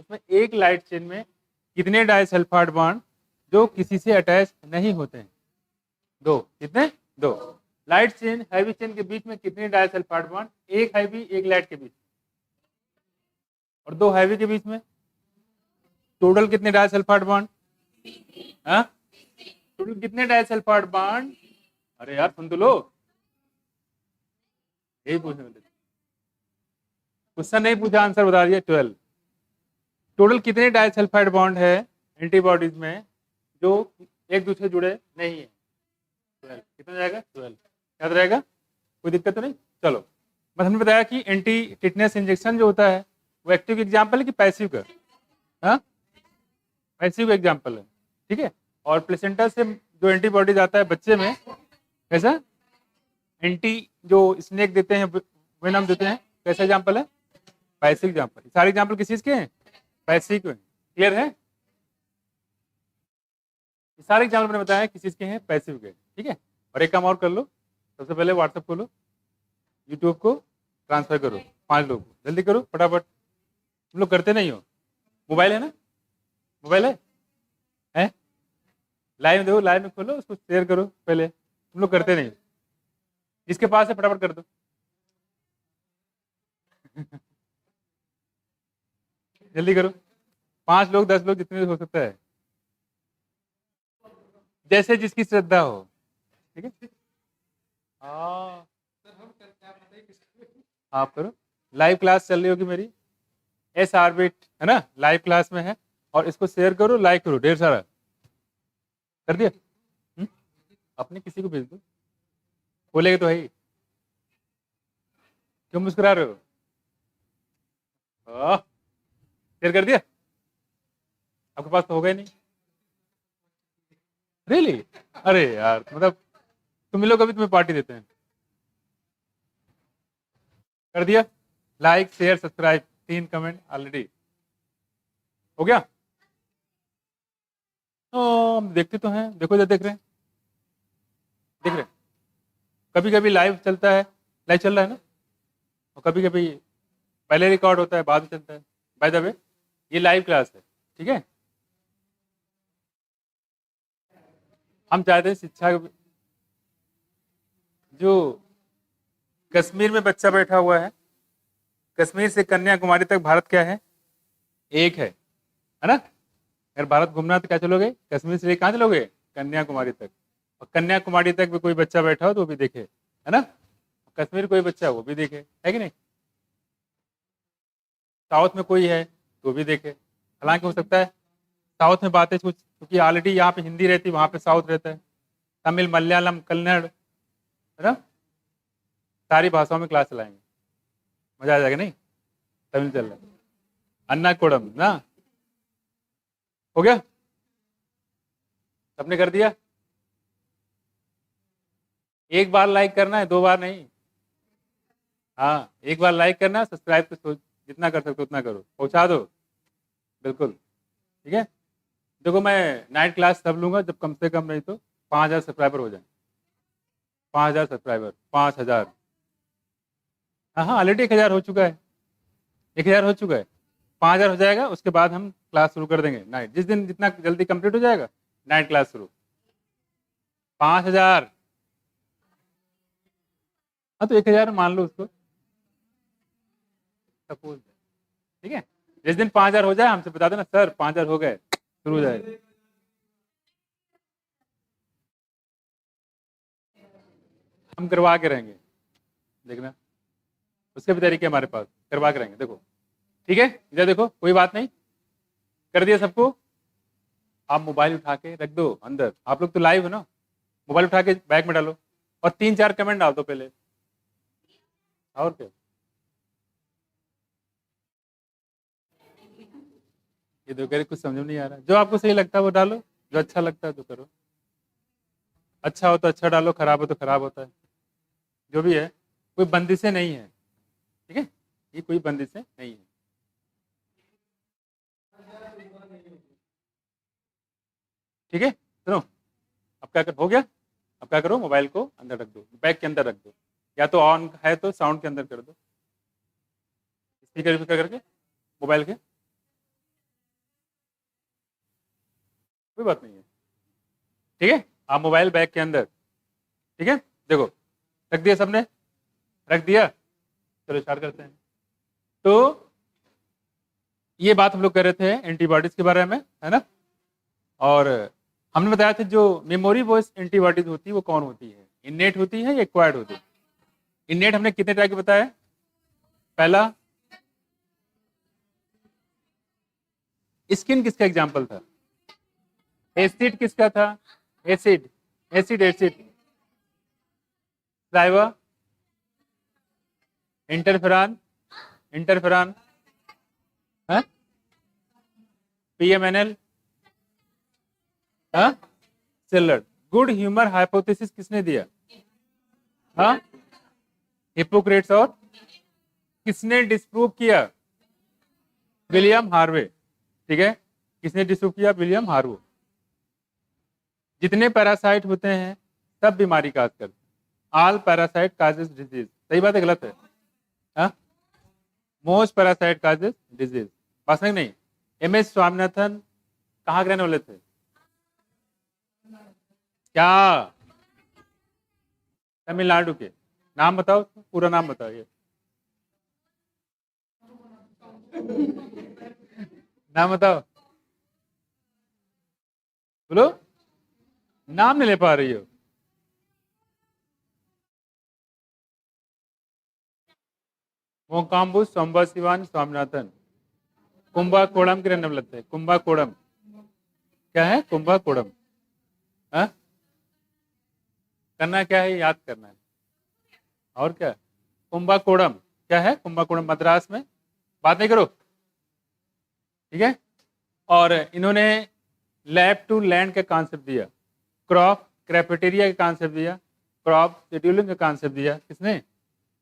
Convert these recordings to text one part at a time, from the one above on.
उसमें एक light chain में कितने डाइसल्फाइड बॉन्ड जो किसी से अटैच नहीं होते हैं? दो। कितने? दो। लाइट चेन हैवी चेन के बीच में कितने डाइसल्फाइड बॉन्ड? एक हैवी एक लाइट के बीच और दो हैवी के बीच में। टोटल कितने डाइसल्फाइड बॉन्ड? हाँ, टोटल कितने डाइसल्फाइड बॉन्ड? अरे यार सुन तो लो, यही पूछने में क्वेश्चन नहीं पूछा, आंसर बता दिया। 12। टोटल कितने डाइसल्फाइड बॉन्ड है एंटीबॉडीज में जो एक दूसरे से जुड़े नहीं है? 12। कितना जाएगा? 12। याद रहेगा? कोई दिक्कत तो नहीं? चलो, बस हमने बताया कि एंटी टिटनेस इंजेक्शन जो होता है वो एक्टिव एग्जाम्पल है कि पैसिव का? हाँ, पैसिव एग्जाम्पल है। ठीक है। और प्लेसेंटा से जो एंटीबॉडीज आता है बच्चे में, कैसा एंटी जो स्नेक देते हैं, वेनम देते हैं, कैसा एग्जाम्पल है? Passive example. सारे एग्जाम्पल किस चीज के हैं? पैसिव के। क्लियर है? सारे एग्जाम्पल मैंने बताया किस चीज के हैं? पैसिव के। ठीक है। और एक काम और कर लो, सबसे पहले व्हाट्सएप खोलो, यूट्यूब को ट्रांसफर करो 5 लोग, जल्दी करो फटाफट। तुम लोग करते नहीं हो। मोबाइल है ना? मोबाइल है? लाइव देखो, लाइव में खोलो, उसको शेयर करो पहले। तुम लोग करते नहीं हो। जिसके पास है फटाफट कर दो। जल्दी करो। 5 लोग 10 लोग जितने हो सकता है, जैसे जिसकी श्रद्धा हो। ठीक है। आप करो। लाइव क्लास चल रही होगी मेरी, एस आरबिट है ना, लाइव क्लास में है। और इसको शेयर करो, लाइक करो, ढेर सारा कर दिया। अपने किसी को भेज दो, बोलेगे तो है ही। क्यों मुस्कुरा रहे हो? शेयर कर दिया? आपके पास तो होगा ही नहीं। रियली? अरे यार, मतलब तुम लोग अभी तुम्हें पार्टी देते हैं। कर दिया? Like share subscribe, 3 comment already हो गया। तो देखते तो हैं, देखो जब देख रहे हैं, देख रहे हैं। कभी कभी लाइव चलता है, लाइव चल रहा है ना, और कभी कभी पहले रिकॉर्ड होता है बाद में चलता है। बाय द वे, ये लाइव क्लास है। ठीक है। हम चाहते हैं शिक्षा, जो कश्मीर में बच्चा बैठा हुआ है, कश्मीर से कन्याकुमारी तक भारत क्या है? एक है ना? अगर भारत घूमना तो क्या चलोगे? कश्मीर से कहाँ चलोगे? कन्याकुमारी तक। और कन्याकुमारी तक भी कोई बच्चा बैठा हो तो वो भी देखे, है ना? कश्मीर कोई बच्चा वो भी देखे, है कि नहीं? साउथ में कोई है तो भी देखे। हालांकि हो सकता है साउथ में बातें कुछ, क्योंकि ऑलरेडी यहाँ पे हिंदी रहती, वहाँ पे साउथ रहता है, तमिल मलयालम कन्नड़, है ना? सारी भाषाओं में क्लास चलाएंगे, मजा आ जाएगा नहीं? तमिल चल रहा है, अन्ना कोडम ना। हो गया? सबने कर दिया? एक बार लाइक करना है, 2 बार नहीं। हाँ, एक बार लाइक करना, सब्सक्राइब तो जितना कर सकते हो उतना करो, पहुंचा दो। बिल्कुल। ठीक है। देखो, मैं नाइट क्लास तब लूंगा जब कम से कम नहीं तो 5,000 सब्सक्राइबर हो जाए। 5,000 सब्सक्राइबर, 5,000। हाँ हाँ, ऑलरेडी 1,000 हो चुका है, 1,000 हो चुका है। 5,000 हो जाएगा, उसके बाद हम क्लास शुरू कर देंगे नाइट, जिस दिन जितना जल्दी कंप्लीट हो जाएगा नाइट क्लास शुरू। 5,000। हाँ, तो 1,000 मान लो उसको, सपोज। ठीक है। जिस दिन 5,000 हो जाए हमसे बता देना, सर 5,000 हो गए, शुरू हो जाए। हम करवा के रहेंगे, देखना। उसके भी तरीके हमारे पास, करवा के रहेंगे। देखो, ठीक है, इधर देखो, कोई बात नहीं। कर दिया सबको? आप मोबाइल उठा के रख दो अंदर, आप लोग तो लाइव हो ना, मोबाइल उठा के बैग में डालो और 3-4 कमेंट डाल दो पहले। और क्या? ये देखो, कुछ समझ में नहीं आ रहा। जो आपको सही लगता है वो डालो, जो अच्छा लगता है तो करो। अच्छा हो तो अच्छा डालो, खराब हो तो खराब होता है, जो भी है। कोई बंदिशें नहीं है। ठीक है, ये कोई बंदिशें नहीं है। ठीक है, सुनो, अब क्या कर, हो गया? अब क्या करो, मोबाइल को अंदर रख दो, बैग के अंदर रख दो, या तो ऑन है तो साउंड के अंदर कर दो, स्पीकर करके मोबाइल के। कोई बात नहीं है, ठीक है। आप मोबाइल बैग के अंदर, ठीक है, देखो रख दिया सबने, रख दिया, चलो स्टार्ट करते हैं। तो ये बात हम लोग कर रहे थे एंटीबॉडीज के बारे में, है ना। और हमने बताया था जो मेमोरी वॉइस एंटीबॉडीज होती है वो कौन होती है, इनेट होती है या एक्वायर्ड होती है। इनेट हमने कितने तरह के बताया, पहला स्किन किसका एग्जाम्पल था, एसिड किसका था, acid acid acid, saliva, interferon interferon, हाँ, पीएमएनएल, हाँ, सेलर। गुड ह्यूमर हाइपोथेसिस किसने दिया, हाँ, हिपोक्रेट्स। और किसने डिस्प्रूव किया, विलियम हार्वे, ठीक है, किसने डिस्प्रूव किया, विलियम हार्वे। जितने पैरासाइट होते हैं सब बीमारी काज करते हैं, ऑल पैरासाइट काजेस डिजीज, सही बात है गलत है, हाँ, मोस्ट पैरासाइट काजेस डिजीज, बात सही नहीं। एमएस स्वामीनाथन कहाँ के रहने वाले थे, क्या, तमिलनाडु के, नाम बताओ, पूरा नाम बताओ, नाम बताओ, बोलो, नाम नहीं ले पा रही हो, मोकाम्बू संबशिवान स्वामीनाथन, कुंभाकोणम के रहने वाले थे, कुंभाकोणम, क्या है कुंभाकोणम, हाँ, करना क्या है, याद करना है, और क्या, कुंभाकोणम क्या है, कुंभाकोणम मद्रास में, बात नहीं करो, ठीक है। और इन्होंने लैब टू लैंड का कॉन्सेप्ट दिया, क्रॉप क्रेपेटेरिया का कॉन्सेप्ट दिया, क्रॉप शेड्यूलिंग का कॉन्सेप्ट दिया, किसने,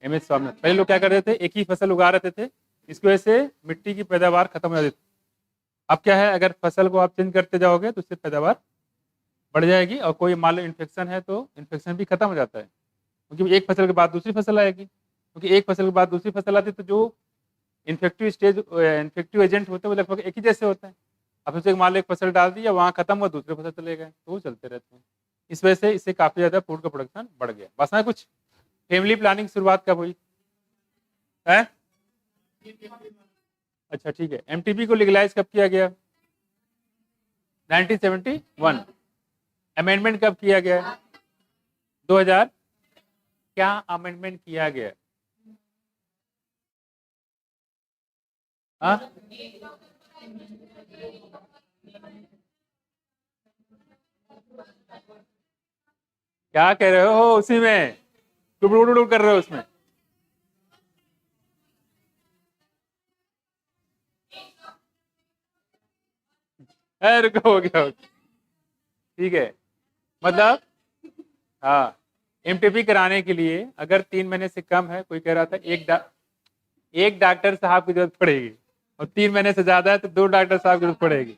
एमएस स्वामीनाथन। पहले लोग क्या कर रहे थे, एक ही फसल उगा रहे थे, इसकी वजह से मिट्टी की पैदावार खत्म हो जाती थी। अब क्या है, अगर फसल को आप चेंज करते जाओगे तो उससे पैदावार बढ़ जाएगी, और कोई मान लो इन्फेक्शन है तो इन्फेक्शन भी खत्म हो जाता है, क्योंकि एक फसल के बाद दूसरी फसल आएगी, क्योंकि एक फसल के बाद दूसरी फसल आती है, तो जो इन्फेक्टिव एजेंट होते हैं वो लगभग एक ही जैसे होते हैं। अब सोचे मान लो एक फसल डाल दी, वहाँ खत्म हुआ, दूसरे फसल चले गए, तो वो चलते रहते हैं। इस वजह से इससे काफी ज्यादा फूड का प्रोडक्शन बढ़ गया। बस ना कुछ, फैमिली प्लानिंग शुरुआत कब हुई है, अच्छा ठीक है। एमटीपी को लीगलाइज कब किया गया, 1971। अमेंडमेंट कब किया गया, 2000। क्या अमेंडमेंट किया गया, हाँ, क्या कह रहे हो, उसी में टुकड़ू कर रहे हो उसमें, रुको, हो गया, ठीक है। मतलब हाँ, एमटीपी कराने के लिए अगर 3 महीने से कम है, कोई कह रहा था एक डॉक्टर साहब की जरूरत पड़ेगी, और 3 महीने से ज्यादा है तो 2 डॉक्टर साहब की जरूरत पड़ेगी।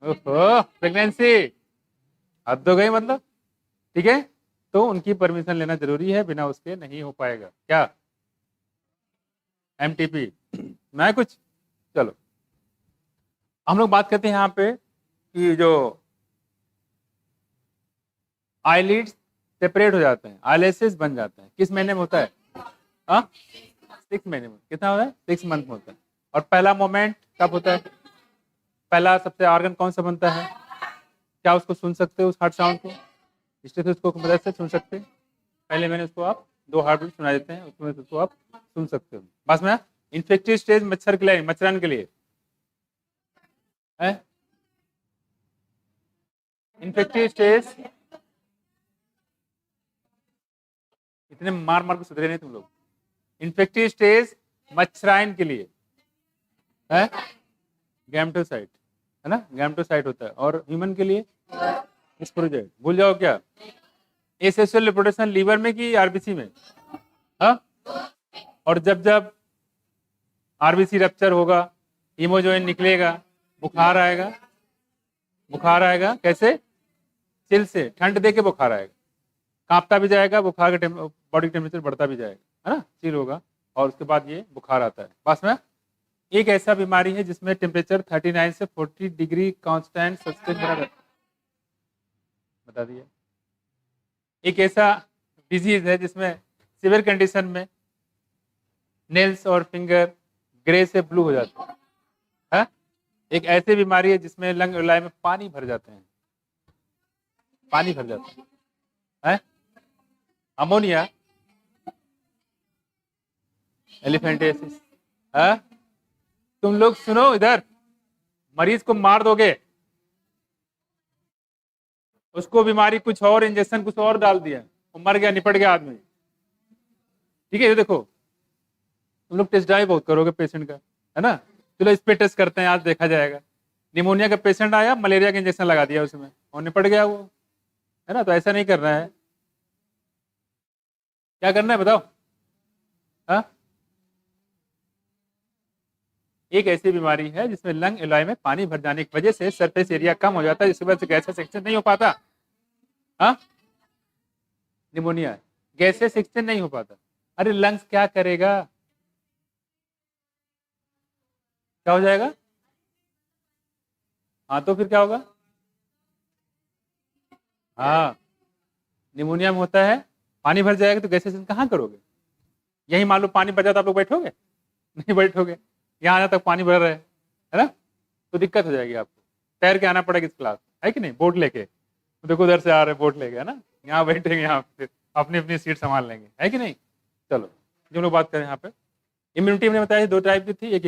ओहो, प्रेगनेंसी हद हो गई मतलब, ठीक है। तो उनकी परमिशन लेना जरूरी है, बिना उसके नहीं हो पाएगा, क्या, एमटीपी मैं कुछ, चलो हम लोग बात करते हैं यहाँ पे कि जो आईलिड्स सेपरेट हो जाते हैं, आईलेसेस बन जाते हैं, किस महीने में होता है, हाँ, 6 महीने में, कितना होता है, 6 मंथ में होता है। और पहला मोमेंट कब होता है, पहला सबसे ऑर्गन कौन सा बनता है, क्या उसको सुन सकते हो, उस हार्ट साउंड को, स्टेथोस्कोप की मदद से सुन सकते हैं। पहले मैंने उसको आप 2 हार्ट बीट सुना देते हैं, उसमें उसको आप सुन सकते हो। बस में इन्फेक्टिव स्टेज मच्छर के लिए, मच्छरन के लिए है, इन्फेक्टिव स्टेज, इतने मार मार के सुधरे नहीं तुम लोग। इन्फेक्टिव स्टेज मच्छराइन के लिए है गैमेटोसाइट, है ना, गैमेटोसाइट होता है। और ह्यूमन के लिए स्पोरोजोइट, भूल जाओ क्या, एसेक्सुअल रिप्रोडक्शन लीवर में कि आरबीसी में, हाँ। और जब जब आरबीसी रप्चर होगा, हीमोजोइन निकलेगा, बुखार आएगा, बुखार आएगा कैसे, चिल से, ठंड दे के बुखार आएगा, कांपता भी जाएगा, बुखार का बॉडी टेम्परेचर बढ़ता भी जाएगा, है ना, चिल होगा, और उसके बाद ये बुखार आता है। बस में एक ऐसा बीमारी है जिसमें टेम्परेचर 39 से 40 डिग्री कांस्टेंट सस्टेन बना रहता है, बता दिया। एक ऐसा डिजीज है जिसमें सिवियर कंडीशन में नेल्स और फिंगर ग्रे से ब्लू हो जाते हैं। हाँ? एक ऐसी बीमारी है जिसमें लंग एलॉय में पानी भर जाते हैं, पानी भर जाते हैं। Ammonia, elephantiasis. हाँ? तुम लोग सुनो इधर, मरीज को मार दोगे, उसको बीमारी कुछ और, इंजेक्शन कुछ और डाल दिया, वो मर गया, निपट गया आदमी। ठीक है, ये देखो, तुम लोग टेस्ट ड्राइव बहुत करोगे पेशेंट का, है ना? चलो इस पे टेस्ट करते हैं, आज देखा जाएगा। निमोनिया का पेशेंट आया, मलेरिया का इंजेक्शन लगा दिया उसमें और निपट गया वो, है ना? तो ऐसा नहीं करना है। क्या करना है बताओ? हाँ? एक ऐसी बीमारी है जिसमें लंग एलॉय में पानी भर जाने की वजह से सरफेस एरिया कम हो जाता है, जिसकी वजह से गैसेस एक्सचेंज नहीं हो पाता। हाँ? निमोनिया, गैसेस एक्सचेंज नहीं हो पाता। अरे लंग्स क्या करेगा? क्या हो जाएगा? हाँ, तो फिर क्या होगा? हाँ, निमोनिया में होता है पानी भर जाएगा तो गैसेस कहाँ करोगे? यही मान लो पानी भर जाता, आप लोग बैठोगे? नहीं बैठोगे। यहाँ आने तक पानी भर रहे है ना, तो दिक्कत हो जाएगी आपको, तैर के आना पड़ेगा इस क्लास, है कि नहीं? बोट लेके, तो देखो उधर से आ रहे बोट लेके, है ना? यहाँ बैठेंगे, यहाँ फिर अपनी अपनी सीट संभाल लेंगे, है कि नहीं? चलो, जो लोग बात करें यहाँ पे, इम्यूनिटी हमने बताया दो टाइप की थी, एक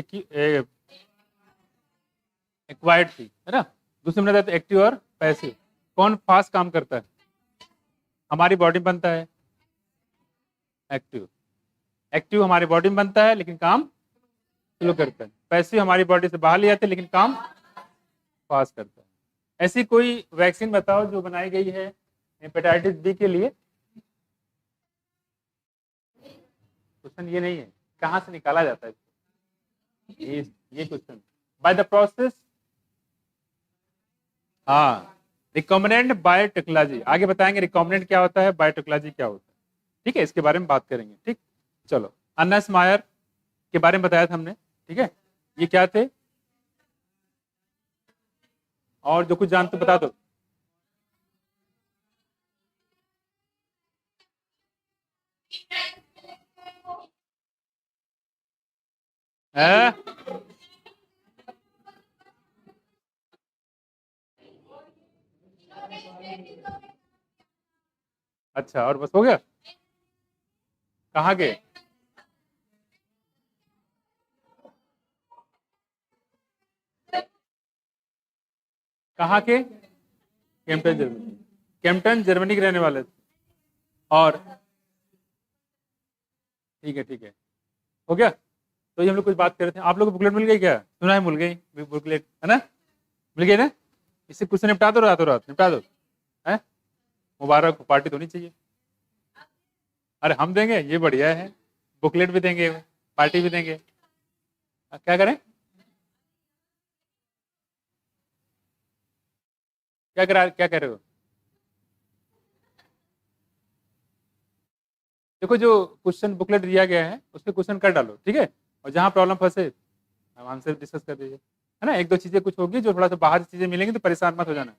एक्वायर्ड थी, है ना? दूसरे में बताया एक्टिव और पैसिव। कौन फास्ट काम करता है? हमारी बॉडी में बनता है एक्टिव, एक्टिव हमारी बॉडी में बनता है लेकिन काम स्लो करता है। पैसिव हमारी बॉडी से बाहर ले जाते हैं लेकिन काम फास्ट करता है। ऐसी कोई वैक्सीन बताओ जो बनाई गई है हेपेटाइटिस बी के लिए? क्वेश्चन ये नहीं है, कहाँ से निकाला जाता है ये क्वेश्चन, बाय द प्रोसेस। हाँ, रिकॉम्बिनेंट बायोटेक्नोलॉजी, आगे बताएंगे रिकॉम्बिनेंट क्या होता है, बायोटेक्नोलॉजी क्या होता है। ठीक है, इसके बारे में बात करेंगे। ठीक, चलो, अन्नस मायर के बारे में बताया था हमने, ठीक है? ये क्या थे, और जो कुछ जानते बता दो। है? अच्छा, और बस हो गया? कहाँ के? कहाँ के? केम्पटन जर्मनी, केम्पटन जर्मनी के रहने वाले थे। और ठीक है, ठीक है, हो गया। तो ये हम लोग कुछ बात कर रहे थे, आप लोग को बुकलेट मिल गई क्या? सुना है मिल गई बुकलेट, है ना? मिल गई ना? इससे कुछ निपटा दो, रातों रात निपटा दो, है? मुबारक, पार्टी तो नहीं चाहिए। अरे हम देंगे, ये बढ़िया है, बुकलेट भी देंगे, पार्टी भी देंगे। क्या करें? क्या कह रहे हो? देखो, जो क्वेश्चन बुकलेट दिया गया है उसके क्वेश्चन कर डालो, ठीक है? और जहाँ प्रॉब्लम फंसे हम आंसर डिस्कस कर दीजिए, है ना? एक दो चीजें कुछ होगी जो थोड़ा सा बाहर से चीजें मिलेंगी तो परेशान मत हो जाना।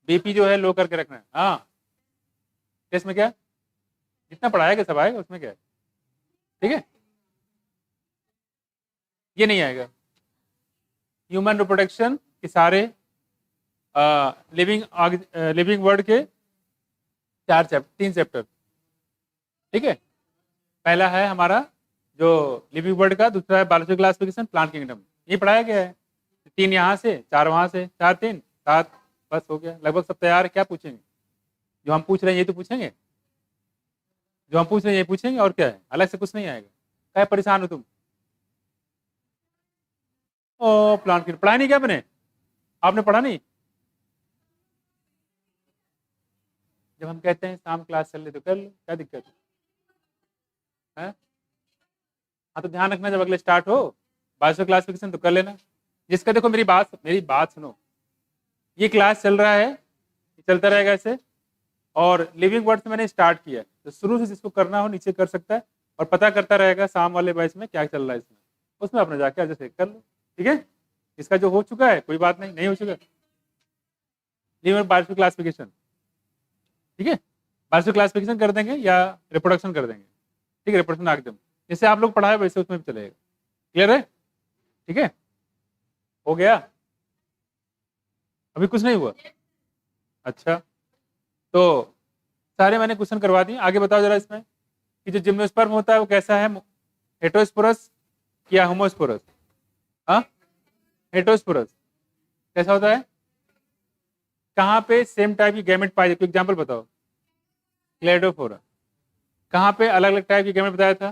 बीपी जो है लो करके रखना है। हाँ, टेस्ट में क्या जितना पढ़ाएगा सब आएगा, उसमें क्या है? ठीक है, ये नहीं आएगा। ह्यूमन रिप्रोडक्शन के सारे लिविंग वर्ड के 3 चैप्टर, ठीक है? पहला है हमारा जो लिविंग वर्ड का, दूसरा है बायोलॉजिकल क्लासिफिकेशन, प्लांट किंगडम, ये पढ़ाया गया है। 3 यहाँ से, 4 वहाँ से, 4 3 7, बस हो गया, लगभग सब तैयार है। क्या पूछेंगे? जो हम पूछ रहे हैं ये तो पूछेंगे, जो हम पूछ रहे हैं ये पूछेंगे, और क्या है, अलग से कुछ नहीं आएगा। क्या परेशान हो तुम? ओ, प्लांट किंगडम पढ़ा नहीं क्या मैंने? आपने पढ़ा नहीं? जब हम कहते हैं शाम क्लास चल रही तो कर लो, क्या दिक्कत है? हाँ, तो ध्यान रखना जब अगले स्टार्ट हो बायोलॉजिकल क्लासिफिकेशन तो कर लेना। जिसका, देखो मेरी बात सुनो, ये क्लास चल रहा है, चलता रहेगा ऐसे, और लिविंग वर्ड से मैंने स्टार्ट किया है, तो शुरू से जिसको करना हो नीचे कर सकता है और पता करता रहेगा शाम वाले बैच में क्या चल रहा है इसमें। उसमें अपना जाके एडजस्ट कर लो, ठीक है। इसका जो हो चुका है कोई बात नहीं, नहीं हो चुका लीवर बायोलॉजिकल क्लासिफिकेशन, ठीक है। बायोलॉजिकल क्लासिफिकेशन कर देंगे या रिप्रोडक्शन कर देंगे, ठीक है, रिप्रोडक्शन आगे दम जैसे आप लोग पढ़ाए वैसे उसमें भी चलेगा, क्लियर है, ठीक है। हो गया, अभी कुछ नहीं हुआ, अच्छा। तो सारे मैंने क्वेश्चन करवा दिए, आगे बताओ जरा इसमें कि जो जिम्नोस्पर्म होता है वो कैसा है, हेटरोस्पोरस या होमोस्पोरस? हाँ, हेटरोस्पोरस कैसा होता है, कहाँ पे सेम टाइप की गैमेट पाई जाती है, एग्जाम्पल बताओ। क्लेडोफोरा, कहाँ पे अलग अलग टाइप की गैमेट बताया था,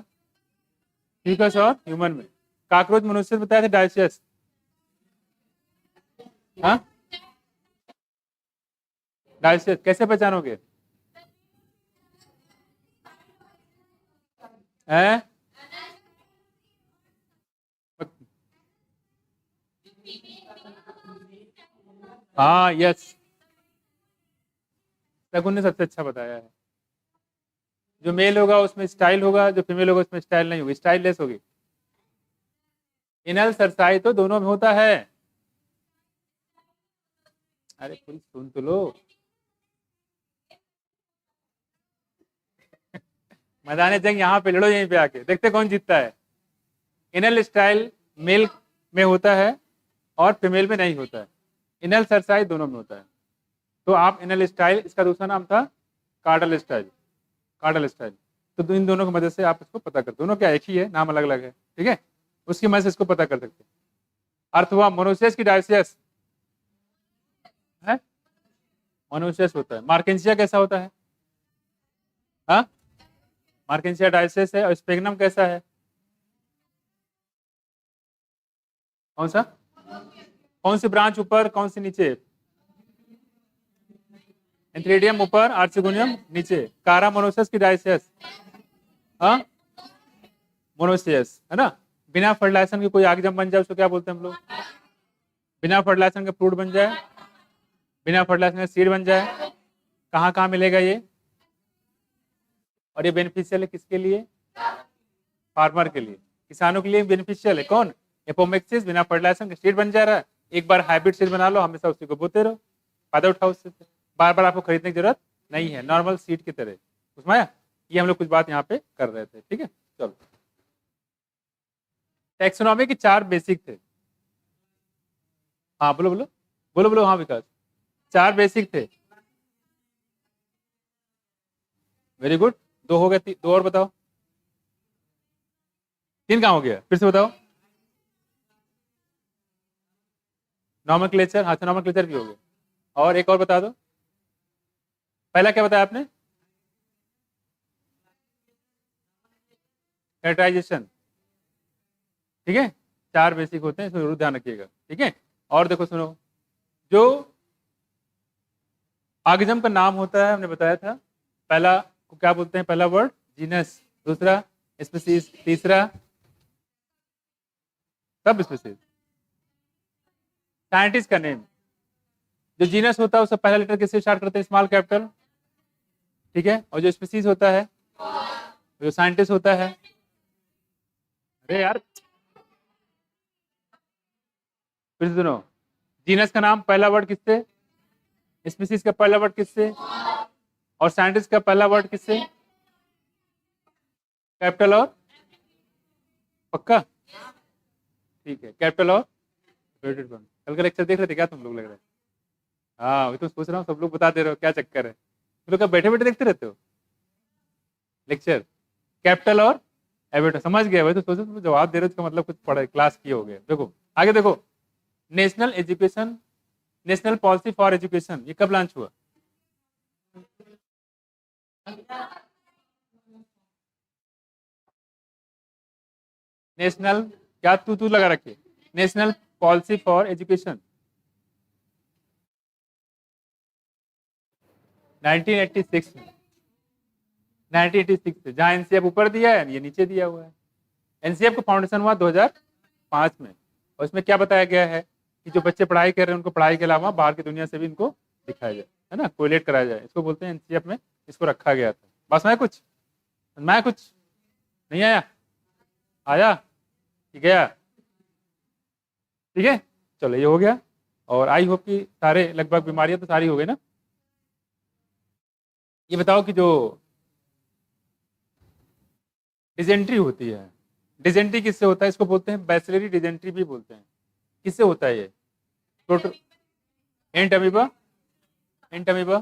फीकस और ह्यूमन में। काकरोच मनुष्य बताया था डायसियस, हाँ डायसियस कैसे पहचानोगे, हैं? हाँ यस, शगुन ने सबसे अच्छा बताया है, जो मेल होगा उसमें स्टाइल होगा, जो फीमेल होगा उसमें स्टाइल नहीं होगी, स्टाइल लेस होगी। इनल सरसाई तो दोनों में होता है, अरे कुछ सुन तो लो। मैदान जंग यहाँ पे लड़ो, यहीं पे आके देखते कौन जीतता है। इनल स्टाइल मेल में होता है और फीमेल में नहीं होता है, इनल सरसाई दोनों में होता है। तो आप इनल स्टाइल, इसका दूसरा नाम था कार्डल स्टाइल, कार्डल स्टाइल। तो इन दोनों की मदद से आप इसको पता कर, दोनों क्या एक ही है, नाम अलग अलग है, ठीक है, उसकी मदद से इसको पता कर सकते हैं। अर्थ हुआ मोनोसियस की डायसियस है, मोनोसियस होता है। मार्केंसिया कैसा होता है, हाँ मार्केंसिया डायसियस है। और स्पेगनम कैसा है, कौन सा, कौन सी ब्रांच ऊपर कौन सी नीचे, एंथ्रेडियम ऊपर आर्चिगोनियम नीचे। कारा मोनोसियस की डायसियस, हाँ मोनोसियस है ना। बिना फर्टिलाइजेशन के कोई आग जब बन जाए उसको क्या बोलते हैं हम लोग, बिना फर्टिलाइजेशन के फ्रूट बन जाए, बिना फर्टिलाइजेशन के सीड बन जाए। कहाँ कहाँ मिलेगा ये, और ये बेनिफिशियल है किसके लिए, फार्मर के लिए, किसानों के लिए बेनिफिशियल है। कौन, एपोमेक्सिस, बिना फर्टिलाइजेशन के सीड बन जा रहा है। एक बार हाइब्रिड सीड बना लो, हमेशा उसी को बोते रहो, फायदा उठाओ उससे, बार बार आपको खरीदने की जरूरत नहीं है, नॉर्मल सीड की तरह। उसमें ये हम लोग कुछ बात यहाँ पे कर रहे थे, ठीक है। चलो, टैक्सोनॉमी के 4 बेसिक थे, हाँ बोलो बोलो बोलो बोलो, हाँ विकास, 4 बेसिक थे, वेरी गुड। 2 हो गए, 2 और बताओ, 3 कहाँ हो गया, फिर से बताओ। नॉमेनक्लेचर, हाँ नॉमेनक्लेचर भी हो गया, और एक और बता दो, पहला क्या बताया आपने, कैरेक्टराइजेशन, ठीक है। 4 बेसिक होते हैं, इसमें जरूर ध्यान रखिएगा, ठीक है। और देखो सुनो, जो आगजम का नाम होता है हमने बताया था, पहला को क्या बोलते हैं, पहला वर्ड जीनस, दूसरा स्पीसीज, तीसरा सब स्पीसीज। साइंटिस्ट का नेम, जो जीनस होता है उसका पहला लेटर किससे स्टार्ट करते हैं, स्मॉल कैपिटल, ठीक है। और जो स्पीसीज होता है, जो साइंटिस्ट होता है, अरे यार फिर से सुनो, जीनस का नाम पहला वर्ड किससे, स्पीसीज का पहला वर्ड किससे, और साइंटिस्ट का पहला वर्ड किससे, कैपिटल और, पक्का, ठीक है, कैपिटल और वेटेड वन। कल का लेक्चर देख रहे थे क्या तुम लोग, लग रहा है, हाँ वही तो सोच रहा हूँ, सब लोग बता दे रहे हो, क्या चक्कर है, तुम लोग क्या बैठे बैठे देखते रहते हो लेक्चर, कैपिटल और एबिट, समझ गया, वही तो सोचो तुम जवाब दे रहे हो, इसका मतलब कुछ पढ़ा क्लास किए हो गए। देखो आगे देखो, national education, national policy for education, ये कब लॉन्च हुआ, नेशनल, क्या तू लगा रखे, नेशनल पॉलिसी फॉर एजुकेशन 1986 में, 1986 से, जहां एनसीएफ ऊपर दिया है ये नीचे दिया हुआ है। एनसीएफ का फाउंडेशन हुआ 2005 में, और इसमें क्या बताया गया है कि जो बच्चे पढ़ाई कर रहे हैं उनको पढ़ाई के अलावा बाहर की दुनिया से भी इनको दिखाया जाए, है ना, कोरिलेट कराया जाए, इसको बोलते हैं एनसीएफ में, इसको रखा गया था। बस मैं कुछ, मैं कुछ नहीं आया, आया कि गया, ठीक है, चलो ये हो गया। और आई होप कि सारे लगभग बीमारियां तो सारी हो गई ना। ये बताओ कि जो डिजेंट्री होती है, डिजेंट्री किससे होता है? इसको बोलते हैं बैसिलरी डिजेंट्री भी बोलते हैं। किससे होता है ये? प्रोटो एंट अमीबा, एंट अमीबा।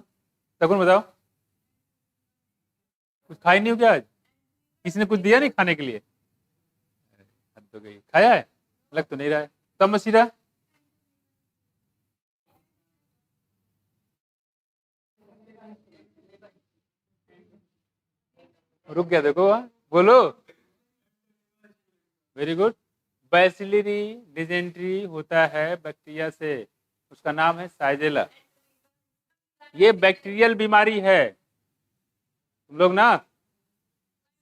तकुन बताओ, कुछ खाई नहीं हो क्या आज? किसी ने कुछ दिया नहीं खाने के लिए? हद हो गई, खाया है? लग तो नहीं रहा है। तब मशीरा, रुक गया देखो, बोलो। Very good. बैसिलरी डिजेंट्री होता है बैक्टीरिया से, उसका नाम है साइजेला। ये बैक्टीरियल बीमारी है। तुम लोग ना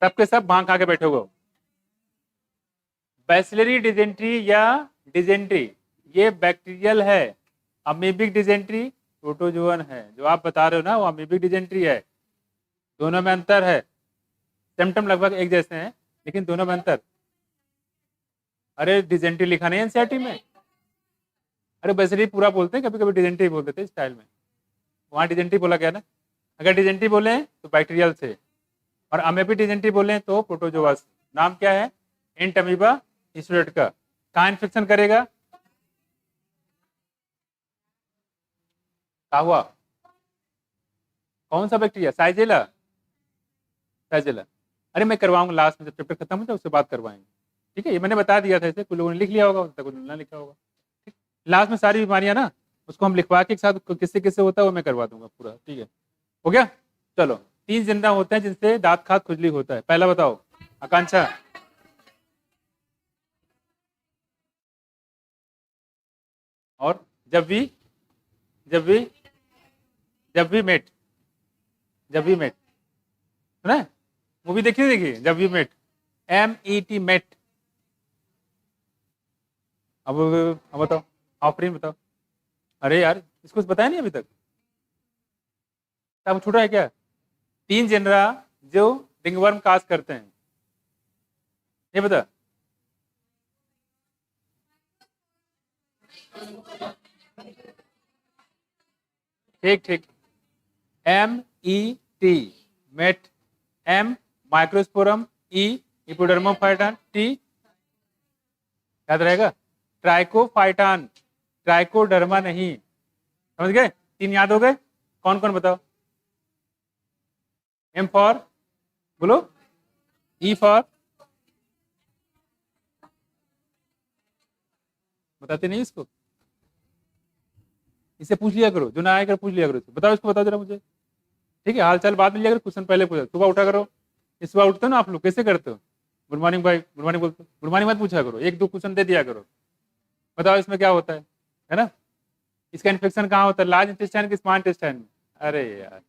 सबके सब भांग खा के बैठे हो। बैसिलरी डिजेंट्री या डिजेंट्री ये बैक्टीरियल है। अमीबिक डिजेंट्री प्रोटोजोअन है। जो आप बता रहे हो ना वो अमीबिक डिजेंट्री है। दोनों में अंतर है। सिम्टम लगभग एक जैसे हैं लेकिन दोनों में अंतर। अरे डिजेंट्री लिखा नहीं एनसीईआरटी में? अरे बैसिलरी पूरा बोलते हैं, कभी कभी डिजेंट्री बोल देते हैं स्टाइल में। वहाँ डिजेंट्री बोला गया ना। अगर डिजेंट्री बोले तो बैक्टीरियल से, और अमेबिक डिजेंट्री बोले तो प्रोटोजोआ से। नाम क्या है? एंट अमीबा हिस्टोरेट का। कहाँ इन्फेक्शन करेगा? क्या हुआ? कौन सा बैक्टीरिया? साइजेला, साइजेला। अरे मैं करवाऊंगा लास्ट में, जब चैप्टर खत्म हो जाए उससे बात करवाएंगे। ठीक है, ये मैंने बता दिया था, इसे कुछ लोगों ने लिख लिया होगा, कुछ ना लिखा होगा। ठीक, लास्ट में सारी बीमारियां ना उसको हम लिखवा के एक साथ किससे किससे होता है वो मैं करवा दूंगा पूरा। ठीक है, हो गया। चलो, 3 जिंदा होते हैं जिनसे दांत खाद खुजली होता है। पहला बताओ, आकांक्षा। और जब भी, जब भी, जब भी मेट, जब भी मेट सुना है? मूवी देखिए, देखिए जब भी मेट, MET मेट। अब बताओ, ऑफरीन बताओ। अरे यार इसको बताया नहीं अभी तक, अब छूटा है क्या? 3 जनरा जो रिंगवर्म काज करते हैं, ये बता। ठीक ठीक, MET MET, M microsporum, E epidermophyton, T याद रहेगा ट्राइकोफाइटान, ट्राइकोडर्मा नहीं। समझ गए? 3 याद हो गए? कौन कौन बताओ? M फॉर बोलो, E फॉर बताते नहीं इसको, इसे पूछ लिया करो, जो ना आए कर पूछ लिया करो। बताओ इसको, बताओ जरा मुझे। ठीक है, हाल चाल बाद में लिया करो, क्वेश्चन पहले पूछा। सुबह उठा करो, इस सुबह उठते हो ना आप लोग, कैसे करते हो? गुड मॉर्निंग भाई, गुड मॉर्निंग बोलते हो, गुड मॉर्निंग मत पूछा करो, 1-2 क्वेश्चन दे दिया करो। बताओ इसमें क्या होता है ना? इसका इन्फेक्शन कहाँ होता है? लार्ज इंटेस्टाइन कि स्मॉल इंटेस्टाइन में? अरे यार,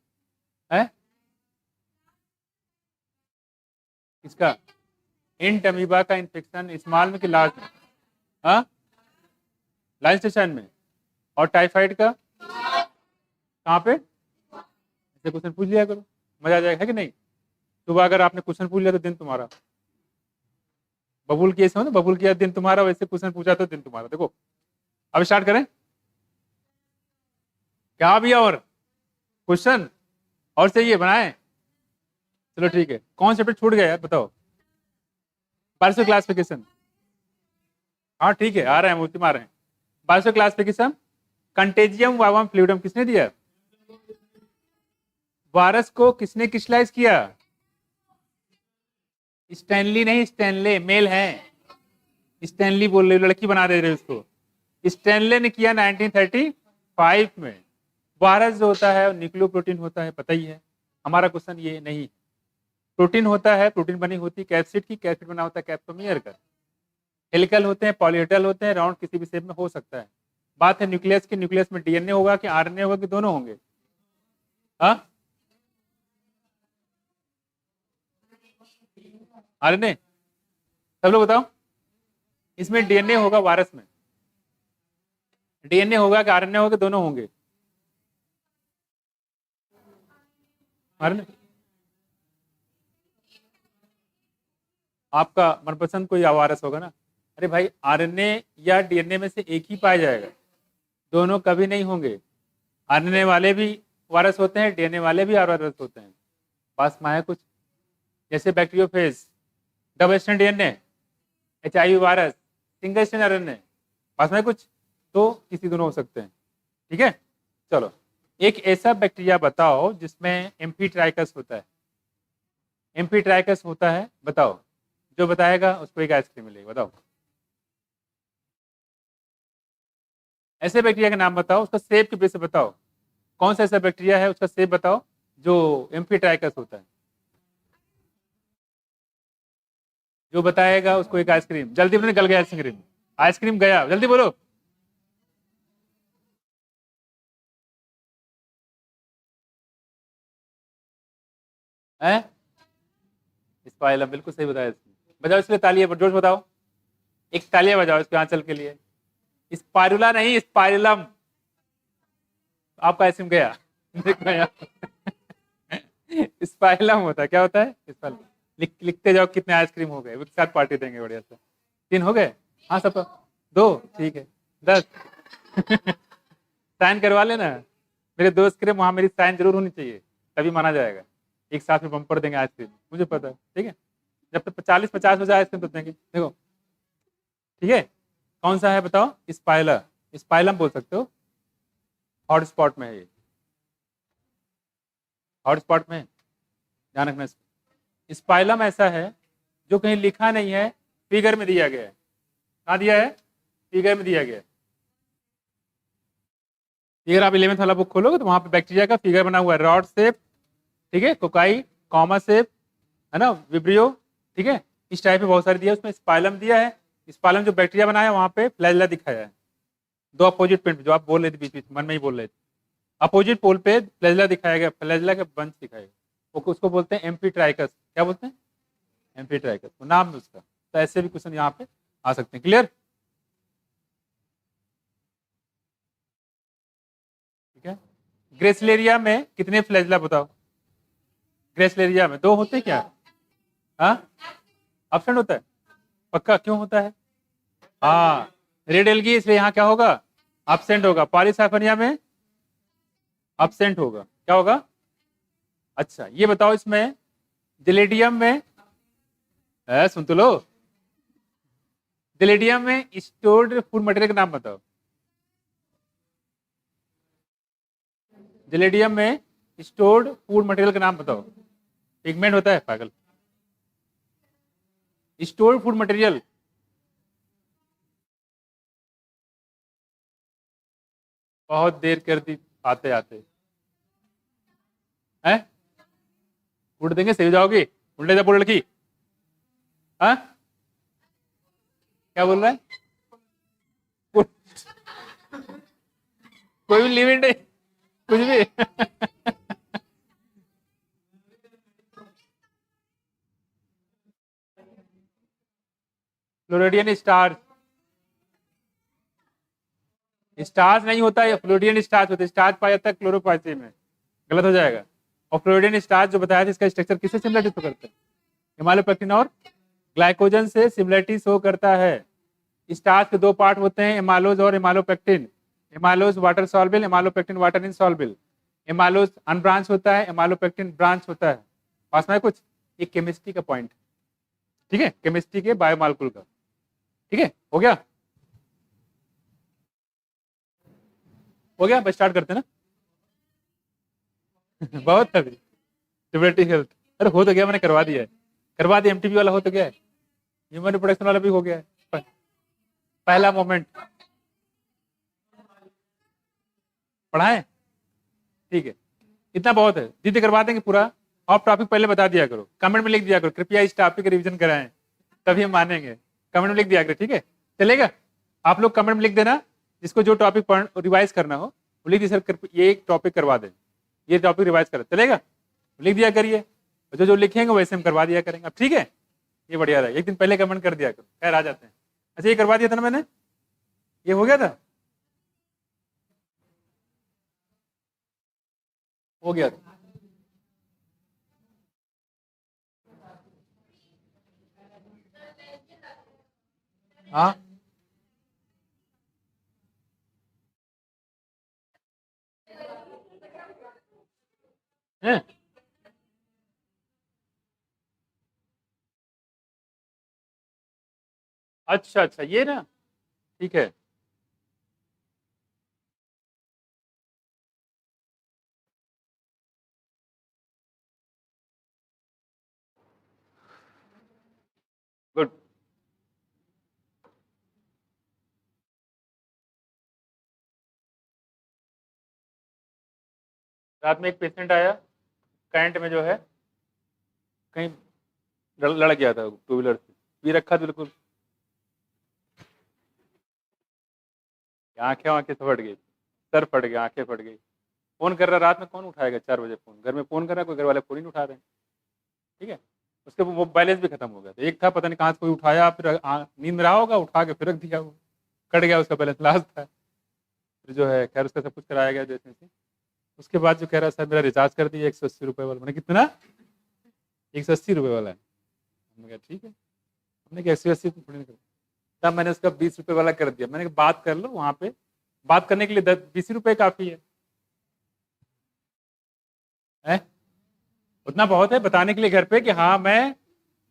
है इसका इंट अमीबा का इन्फेक्शन स्मॉल में कि लार्ज में? हाँ, लार्ज इंटेस्टाइन में। और टाइफाइड का कहाँ पे? ऐसे क्वेश्चन पूछ लिया करो, मजा आ जाएगा, है कि नहीं? सुबह अगर आपने क्वेश्चन पूछ लिया तो दिन तुम्हारा। बबूल की ऐसे हो ना, बबूल किया दिन तुम्हारा, वैसे क्वेश्चन पूछा तो दिन तुम्हारा। देखो, अब स्टार्ट करें क्या भी? और क्वेश्चन और चाहिए बनाए? चलो ठीक है, कौन चैप्टर छूट गया यार बताओ? Biology classification. हाँ ठीक है, आ रहे हैं, मूर्ति मार रहे हैं। Biology classification, contagium vivum fluidum किसने दिया? वायरस को किसने क्रिस्टलाइज किया? स्टैनली नहीं, स्टैनले, मेल है। स्टैनली बोल रहे हो, लड़की बना दे रहे हो उसको। स्टैनले ने किया 1935 में। वायरस जो होता है न्यूक्लियो प्रोटीन होता है, पता ही है। हमारा क्वेश्चन ये नहीं। प्रोटीन होता है, प्रोटीन बनी होती है कैप्सिड की, कैप्सिड बना होता है कैप्सोमियर का। हेलिकल होते हैं, पॉलीहेड्रल होते हैं, राउंड किसी भी शेप में हो सकता है। बात है न्यूक्लियस की, न्यूक्लियस में डीएनए होगा कि आरएनए होगा कि दोनों होंगे? हाँ, आरएनए। सब लोग बताओ, इसमें डीएनए होगा वायरस में? डीएनए होगा कि आरएनए होगा, दोनों होंगे? आरएनए। आपका मनपसंद कोई वायरस होगा ना? अरे भाई, आरएनए या डीएनए में से एक ही पाया जाएगा, दोनों कभी नहीं होंगे। आरएनए वाले भी वायरस होते हैं, डीएनए वाले भी वायरस होते हैं। पास में है कुछ, जैसे bacteriophage, double strand DNA, HIV virus, single strand RNA, पास में है कुछ, तो किसी दोनों हो सकते हैं। ठीक है, चलो एक ऐसा बैक्टीरिया बताओ जिसमें एम्फीट्राइकस होता है। एम्फीट्राइकस होता है, बताओ। जो बताएगा उसको एक आइसक्रीम मिलेगी, बताओ। ऐसे बैक्टीरिया का नाम बताओ, उसका सेप के बेस से बताओ, कौन सा ऐसा बैक्टीरिया है उसका सेप बताओ जो एम्फीट्राइकस होता है। जो बताएगा उसको एक आइसक्रीम। जल्दी बोलो, निकल गया आइसक्रीम, आइसक्रीम गया, जल्दी बोलो। है स्पाइलम, बिल्कुल सही बताया इसने। बजाओ इसके लिए तालियां, जोर से बताओ, एक तालियां बजाओ इसके आंचल के लिए। स्पाइरुला नहीं, स्पाइरलम। आपका आइसक्रीम गया, देखो यहाँ। स्पाइलम होता है, क्या होता है स्पाइलम। लिखते जाओ कितने आइसक्रीम हो गए, एक साथ पार्टी देंगे बढ़िया से। 3 हो गए, हाँ सब। 2, ठीक है, 10। साइन करवा लेना, मेरे दोस्त के वहां मेरी साइन जरूर होनी चाहिए, तभी माना जाएगा। एक साथ में बम्पर देंगे आइसक्रीम, मुझे पता है, ठीक है। जब तक 40-50 हो जाए आइसक्रीम तब देंगे, देखो। ठीक है, कौन सा है बताओ, स्पाइलर, स्पाइलम बोल सकते हो। हॉट स्पॉट में है ये, हॉट स्पॉट में, ध्यान रखना। स्पाइलम ऐसा है जो कहीं लिखा नहीं है, फिगर में दिया गया है। कहाँ दिया है, फिगर में दिया गया है। फिगर आप 11th वाला बुक खोलोगे तो वहां पे बैक्टीरिया का फिगर बना हुआ है, रॉड शेप, ठीक है, कोकाई, कॉमा शेप, है ना, विब्रियो, ठीक है। इस टाइप में बहुत सारे दिया है, उसमें स्पाइलम दिया है। स्पाइलम जो बैक्टीरिया बनाया वहां पे फ्लैजेला दिखाया है। 2 अपोजिट पेन पे, जो आप बोल रहे थे बीच बीच मन में ही बोल रहे थे, अपोजिट पोल पे फ्लैजेला दिखाया गया, फ्लैजेला का बंच दिखाया गया, उसको बोलते हैं एम्फीट्राइकस। क्या बोलते हैं, एम्फीट्राइकस, वो नाम है उसका। तो ऐसे भी क्वेश्चन यहाँ पे आ सकते हैं। क्लियर, ठीक है। ग्रेसलेरिया में कितने फ्लैजेला बताओ। ग्रेसलेरिया में 2 होते हैं क्या, हाँ, एब्सेंट होता है, पक्का, क्यों होता है। हाँ, रेड एल्गी, इसलिए यहाँ क्या होगा, एब्सेंट होगा। पॉलीसाइफनिया में एब्सेंट होगा, क्या होगा। अच्छा ये बताओ, इसमें जिलेडियम में, सुन तो लो, जिलेडियम में स्टोर्ड फूड मटेरियल का नाम बताओ। जिलेडियम में स्टोर्ड फूड मटेरियल का नाम बताओ। पिगमेंट होता है पागल, स्टोर्ड फूड मटेरियल। बहुत देर कर दी आते आते, हैं उड़ देंगे, सही हो जाओगी। उल्टे जा बोल लड़की, हाँ क्या बोल रहा है। कोई भी लिमिट नहीं, कुछ भी। फ्लोरिडियन स्टार्च, स्टार्च नहीं होता है, फ्लोरिडियन स्टार्च होता है। स्टार्च पाया जाता है क्लोरोप्लास्ट में, गलत हो जाएगा। और फ्लोरिडियन स्टार्च जो बताया था, इसका स्ट्रक्चर किससे सिमिलरिटी शो करता है, हिमालोपेक्टिन और ग्लाइकोजन से सिमिलरिटी शो करता है। स्टार्च के 2 पार्ट होते हैं, एमालोज और amylopectin. Amylose water soluble, amylopectin water insoluble. Amylose unbranch होता है, एमालोपेक्टिन ब्रांच होता है। पास में कुछ, एक केमिस्ट्री का पॉइंट, ठीक है, केमिस्ट्री के बायोमॉलिक्यूल का। ठीक है, हो गया, हो गया, बस स्टार्ट करते हैं ना। बहुत है अभी, सिमिलरिटी हेल्थ, अरे हो तो गया, मैंने करवा दिया है, करवा दिया। एमटीबी वाला हो तो गया है, ह्यूमन रिप्रोडक्शन वाला भी हो गया है। पहला मोमेंट पढ़ाएं, ठीक है, इतना बहुत है, दीदी करवा देंगे पूरा। आप टॉपिक पहले बता दिया करो, कमेंट में लिख दिया करो, कृपया इस टॉपिक का रिवीजन कराएं, तभी हम मानेंगे। कमेंट में लिख दिया करो, ठीक है, चलेगा। आप लोग कमेंट में लिख देना, जिसको जो टॉपिक रिवाइज करना हो वो लिख दीजिए, सर ये एक टॉपिक करवा दें, ये टॉपिक रिवाइज कर, चलेगा, लिख दिया करिए। जो जो लिखेंगे वैसे हम करवा दिया करेंगे, अब ठीक है। ये बढ़िया रहा, एक दिन पहले कमेंट कर दिया करो, खैर आ जाते हैं। अच्छा ये करवा दिया था ना मैंने, ये हो गया था, हो गया था। हाँ है? अच्छा अच्छा, ये ना, ठीक है। गुड। रात में एक पेशेंट आया, करंट में जो है कहीं लड़ गया था टू व्हीलर से, पी रखा था बिल्कुल, आंखें आंखें से फट गई, सर फट गया, आंखें फट गई। फोन कर रहा, रात में कौन उठाएगा 4 बजे फोन, घर में फोन कर रहा है, कोई घर वाले फोन ही नहीं उठा रहे हैं। ठीक है, उसके वो बैलेंस भी खत्म हो गया था, एक था पता नहीं कहाँ से कोई उठाया, फिर नींद में रहा होगा, उठा के फिर रख दिया, वो कट गया उसका बैलेंस, लास्ट था। फिर जो है खैर उसका सब कुछ कराया गया जैसे से। उसके बाद जो कह रहा सर मेरा रिचार्ज कर दिया 180 रुपये वाला। मैंने कितना? 180 रुपये वाला है। हमने कहा ठीक है, हमने कहा 180 थोड़ी ना कर। तब मैंने उसका 20 रुपये वाला कर दिया, मैंने कहा बात कर लो वहाँ पे, बात करने के लिए 10-20 रुपये काफी है? उतना बहुत है बताने के लिए घर पे कि हाँ मैं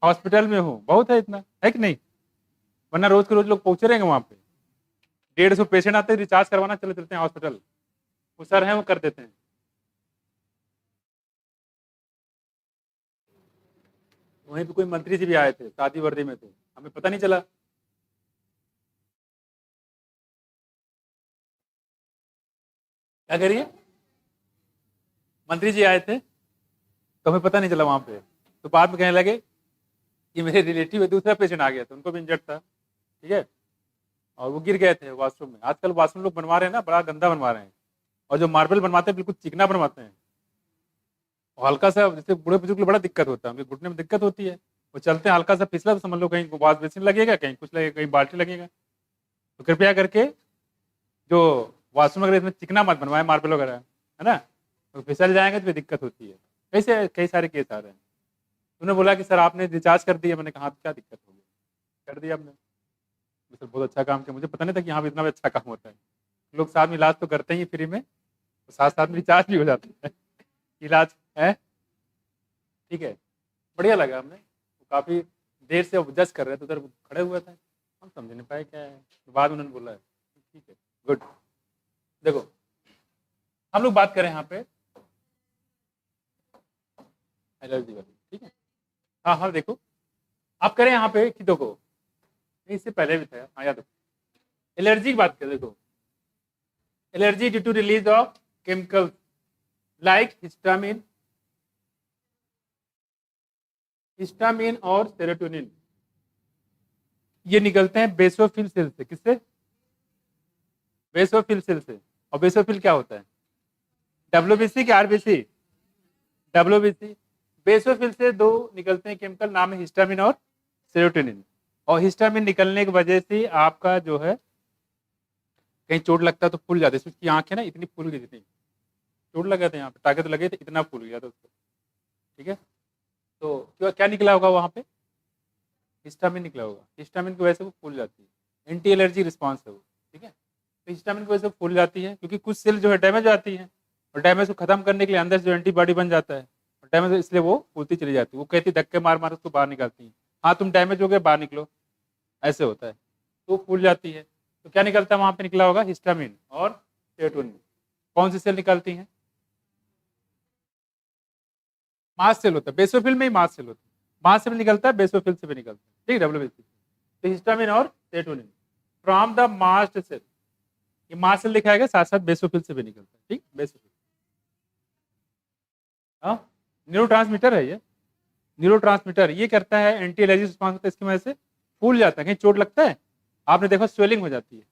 हॉस्पिटल में हूँ, बहुत है, इतना है कि नहीं? वरना रोज के रोज लोग पहुंचे रहेंगे वहां पे, 150 पेशेंट आते हैं रिचार्ज करवाना, चले चलते हैं हॉस्पिटल, वो सर हैं वो कर देते हैं। वहीं पे कोई मंत्री जी भी आए थे, शादी वर्दी में थे, हमें पता नहीं चला। क्या करिए? मंत्री जी आए थे तो हमें पता नहीं चला वहां पे, तो बाद में कहने लगे कि मेरे रिलेटिव है, दूसरा पेशेंट आ गया था, उनको भी इंजर्ड था। ठीक है, और वो गिर गए थे वॉशरूम में। आजकल वॉशरूम लोग बनवा रहे हैं ना, बड़ा गंदा बनवा रहे हैं, और जो मार्बल बनवाते हैं बिल्कुल चिकना बनवाते हैं, और हल्का सा, जैसे बूढ़े बुजुर्ग को बड़ा दिक्कत होता है, उनके घुटने में दिक्कत होती है, वो चलते हैं हल्का सा फिसला तो समझ लो कहीं वॉश बेसिन लगेगा, कहीं कुछ लगेगा, कहीं बाल्टी लगेगा। तो कृपया करके जो वॉशरूम वगैरह इसमें चिकना मत बनवाए, मार्बल वगैरह, है ना, तो फिसल जाएंगे तो फिर दिक्कत होती है। कैसे कई सारे केस आ रहे हैं। उन्होंने बोला कि सर आपने रिचार्ज कर दिया, मैंने कहा "हाँ, क्या दिक्कत होगी, कर दिया हमने"। सर बहुत अच्छा काम किया, मुझे पता नहीं था कि यहाँ पे इतना भी अच्छा काम होता है। लोग साथ में इलाज तो करते ही फ्री में, तो साथ साथ में रिचार्ज भी हो जाता है इलाज है। ठीक है, बढ़िया लगा हमें, तो काफी देर से जज कर रहे थे उधर खड़े हुए थे, हम समझ नहीं पाए क्या है, तो बाद में उन्होंने बोला है ठीक है गुड। देखो हम लोग बात करें यहाँ पे एलर्जी वाली, ठीक है। हाँ हाँ देखो, आप करें यहाँ पे कि देखो, इससे पहले भी था, हाँ याद रखो, एलर्जी की बात करें, देखो allergy due to release of chemicals like histamine, histamine और सेरोटोनिन, ये निकलते हैं बेसोफिल सेल से। किससे? बेसोफिल सेल से। और बेसोफिल क्या होता है? डब्ल्यूबीसी की आरबीसी? डब्ल्यूबीसी। बेसोफिल से दो निकलते हैं केमिकल, नाम है हिस्टामिन और सेरोटोनिन। और हिस्टामिन निकलने की वजह से आपका जो है कहीं चोट लगता है तो फूल जाते हैं, उसकी आंखें ना इतनी फूल गई, इतनी चोट लगा था यहाँ पे, ताकत लगे थे, इतना फूल गया था उसको। ठीक है, तो क्या क्या निकला होगा वहां पे? हिस्टामिन निकला होगा, हिस्टामिन की वजह से वो फूल जाती है, एंटी एलर्जी रिस्पॉन्स है वो। ठीक है, तो हिस्टामिन की वजह से फूल जाती है, क्योंकि कुछ सेल जो है डैमेज आती है, और डैमेज को खत्म करने के लिए अंदर से जो एंटीबॉडी बन जाता है, और डैमेज इसलिए वो फूलती चली जाती है, वो कहती है धक्के मार मार उसको बाहर निकालती है, हाँ तुम डैमेज हो गए बाहर निकलो, ऐसे होता है, तो वो फूल जाती है। तो क्या निकलता है वहां पे? निकला होगा हिस्टामिन और सेरोटोनिन। कौन सी सेल निकलती हैं? मास सेल होता है, बेसोफिल में ही मास सेल होता है, मास से भी निकलता है, बेसोफिल से भी निकलता है, ठीक है, डब्ल्यूबीसी। तो हिस्टामिन और serotonin from the mast cell, ये मास्ट सेल दिखाएगा, साथ साथ बेसोफिल से भी निकलता है, ठीक, बेसोफिल। हाँ, न्यूरोट्रांसमीटर है ये, न्यूरोट्रांसमीटर ये करता है, एंटी एलर्जी रिस्पॉन्स होता है, इसकी वजह से फूल जाता है, कहीं चोट लगता है, आपने देखा स्वेलिंग हो जाती है,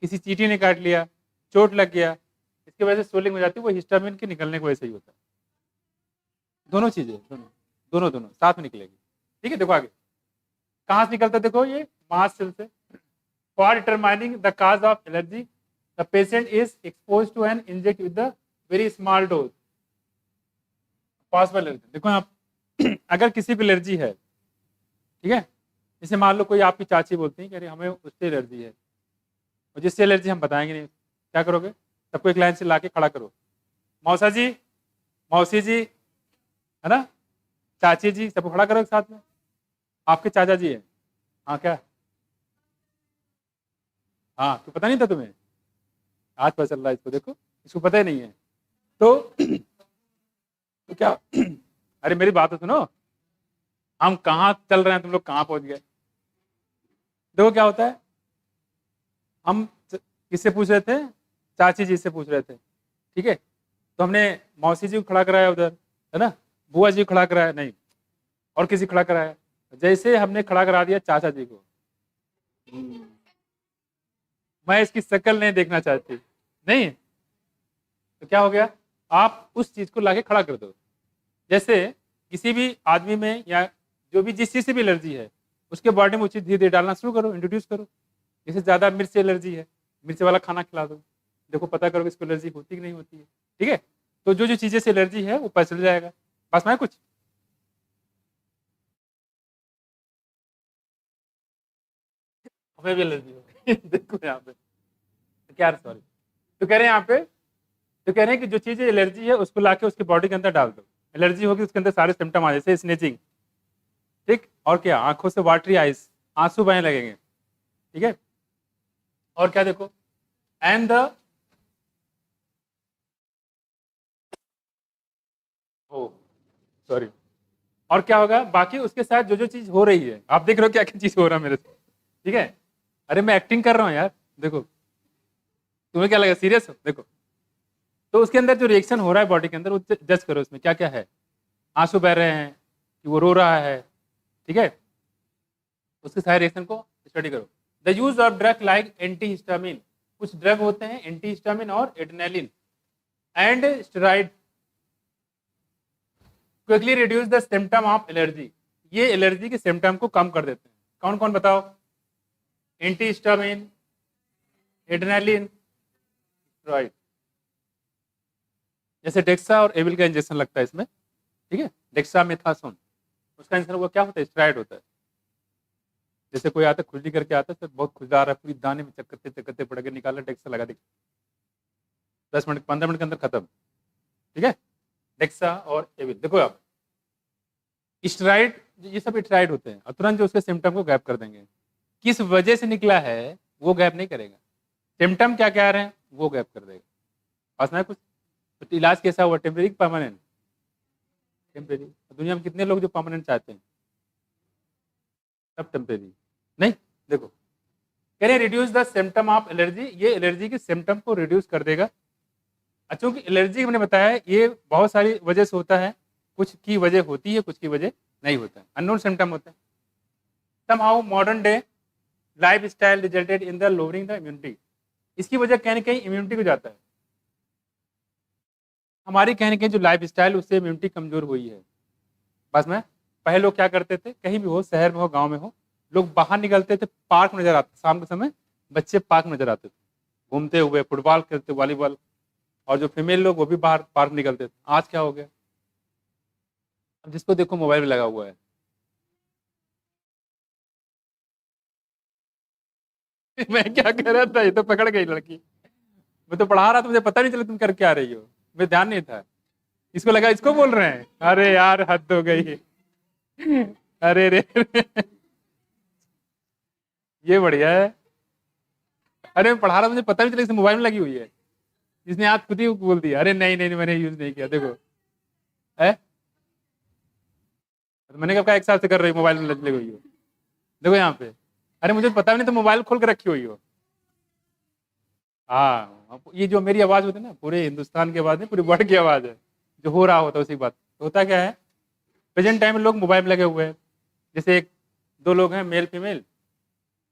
किसी चींटी ने काट लिया, चोट लग गया, इसकी वजह से स्वेलिंग हो जाती है, वो हिस्टामिन के निकलने की वजह से ही होता है। दोनों चीजें, दोनों दोनों दोनों साथ में निकलेगी। ठीक है, देखो आगे कहाँ से निकलता है, देखो ये मास्ट सेल से। For determining the cause of allergy the patient is expose to an inject with the very small dose possible allergy. देखो आप अगर किसी को एलर्जी है, ठीक है, जैसे मान लो कोई आपकी चाची बोलती है कि अरे हमें उससे एलर्जी है, और जिससे एलर्जी हम बताएंगे नहीं, क्या करोगे? सबको एक लाइन से ला के खड़ा करो, मौसा जी, मौसी जी, है ना, चाची जी, सबको खड़ा करो एक साथ में। आपके चाचा जी है, हाँ क्या, हाँ तो पता नहीं था तुम्हें, आज पता चल रहा है इसको, देखो इसको पता ही नहीं है। तो क्या अरे मेरी बात तो सुनो, हम कहाँ चल रहे हैं, तुम लोग कहाँ पहुंच गए। देखो क्या होता है, हम किससे पूछ रहे थे, चाची जी से पूछ रहे थे, ठीक है, तो हमने मौसी जी को खड़ा कराया उधर, है ना, बुआ जी को खड़ा कराया नहीं, और किसी को खड़ा कराया, जैसे हमने खड़ा करा दिया चाचा जी को, मैं इसकी शक्ल नहीं देखना चाहती, नहीं, तो क्या हो गया, आप उस चीज को लाके खड़ा कर दो। जैसे किसी भी आदमी में या जो भी जिस चीज से भी एलर्जी है, उसके बॉडी में उचित धीरे धीरे डालना शुरू करो, इंट्रोड्यूस करो। जैसे ज्यादा मिर्च से एलर्जी है, मिर्च वाला खाना खिला दो, देखो पता करो कि इसको एलर्जी होती कि नहीं होती है, ठीक है। तो जो जो चीजें से एलर्जी है वो पता चल जाएगा। बस मैं कुछ हमें भी एलर्जी हो गई। देखो यहाँ पे तो क्या, सॉरी, तो कह रहे हैं यहाँ पे, तो कह रहे हैं कि जो चीजें एलर्जी है उसको लाके उसके बॉडी के अंदर डाल दो, एलर्जी होगी उसके अंदर सारे सिम्टम आ जैसे स्नेचिंग, ठीक, और क्या, आंखों से वाटरी आइज, आंसू बहने लगेंगे, ठीक है, और क्या देखो, एंड द ओ सॉरी, और क्या होगा बाकी उसके साथ जो जो चीज हो रही है, आप देख रहे हो क्या क्या चीज हो रहा है मेरे से, ठीक है, अरे मैं एक्टिंग कर रहा हूँ यार, देखो तुम्हें क्या लगा सीरियस हो, देखो, तो उसके अंदर जो रिएक्शन हो रहा है बॉडी के अंदर वो जज करो उसमें क्या क्या है, आंसू बह रहे हैं कि वो रो रहा है, ठीक है, उसके सारे रिएक्शन को स्टडी करो। The use of drug like anti histamine, कुछ ड्रग होते हैं एंटी हिस्टामिन और adrenaline and steroid quickly reduce the symptom of allergy, ये एलर्जी के सिम्टम को कम कर देते हैं। कौन कौन बताओ, एंटी हिस्टामिन, एड्रेनालिन, स्टेरॉइड, जैसे डेक्सा और एविल का इंजेक्शन लगता है इसमें, ठीक है, डेक्सामेथासोन, उसका इंजेक्शन वो क्या होता है, स्टेरॉइड होता है। जैसे कोई आता है खुजली करके आता है, सर बहुत खुजला आ रहा है, पूरी दाने में चक्कते चक्कते पड़ के निकाला, डेक्सा लगा दे, 10 मिनट 15 मिनट के अंदर खत्म, ठीक है, डेक्सा और एविल। देखो आप स्टेरॉइड, ये सब स्टेरॉइड होते हैं और तुरंत जो उसके सिम्टम को गायब कर देंगे, किस वजह से निकला है वो गायब नहीं करेगा, सिम्टम क्या क्या आ रहे हैं वो गायब कर देगा। पास में कुछ, तो इलाज कैसा हुआ, टेम्परेरी परमानेंट, टेम्परेरी, दुनिया में कितने लोग जो परमानेंट चाहते हैं, सब टेम्परेरी नहीं। देखो कह रहे reduce the symptom of allergy, ये एलर्जी के सिम्टम को रिड्यूस कर देगा। चूंकि एलर्जी मैंने बताया ये बहुत सारी वजह से होता है, कुछ की वजह होती है, कुछ की वजह नहीं होता है, अननोन सिम्टम होता है। somehow modern day lifestyle resulted in the lowering the immunity, इसकी वजह कहीं ना कहीं इम्यूनिटी को जाता है, हमारी कहने के जो लाइफ स्टाइल उससे इम्यूनिटी कमजोर हुई है। बस में पहले लोग क्या करते थे, कहीं भी हो, शहर में हो गांव में हो, लोग बाहर निकलते थे, पार्क नजर आते, शाम के समय बच्चे पार्क नजर आते थे घूमते हुए, फुटबॉल खेलते, वॉलीबॉल, और जो फीमेल लोग वो भी बाहर पार्क निकलते थे। आज क्या हो गया, अब जिसको देखो मोबाइल में लगा हुआ है। मैं क्या कह रहा था, ये तो पकड़ गई लड़की, मैं तो पढ़ा रहा था, मुझे पता नहीं चला तुम कर क्या रही हो, मुझे ध्यान नहीं था, इसको लगा इसको बोल रहे हैं, अरे यार हद हो गई। अरे रे, ये बढ़िया है, अरे मैं पढ़ा रहा, मुझे पता नहीं चला इसमें मोबाइल में लगी हुई है, इसने आज खुद ही बोल दिया, अरे नहीं नहीं मैंने यूज नहीं किया, देखो है, तो मैंने कहा एक साल से कर रही मोबाइल में लगी हुई हो, देखो यहाँ पे, अरे मुझे पता भी नहीं तो मोबाइल खोल के रखी हुई हो। हाँ ये जो मेरी आवाज होती है ना, पूरे हिंदुस्तान की आवाज नहीं, पूरी वर्ल्ड की आवाज है, जो हो रहा होता है उसी बात। तो होता क्या है, प्रेजेंट टाइम में लोग मोबाइल में लगे हुए हैं, जैसे एक दो लोग हैं मेल फीमेल,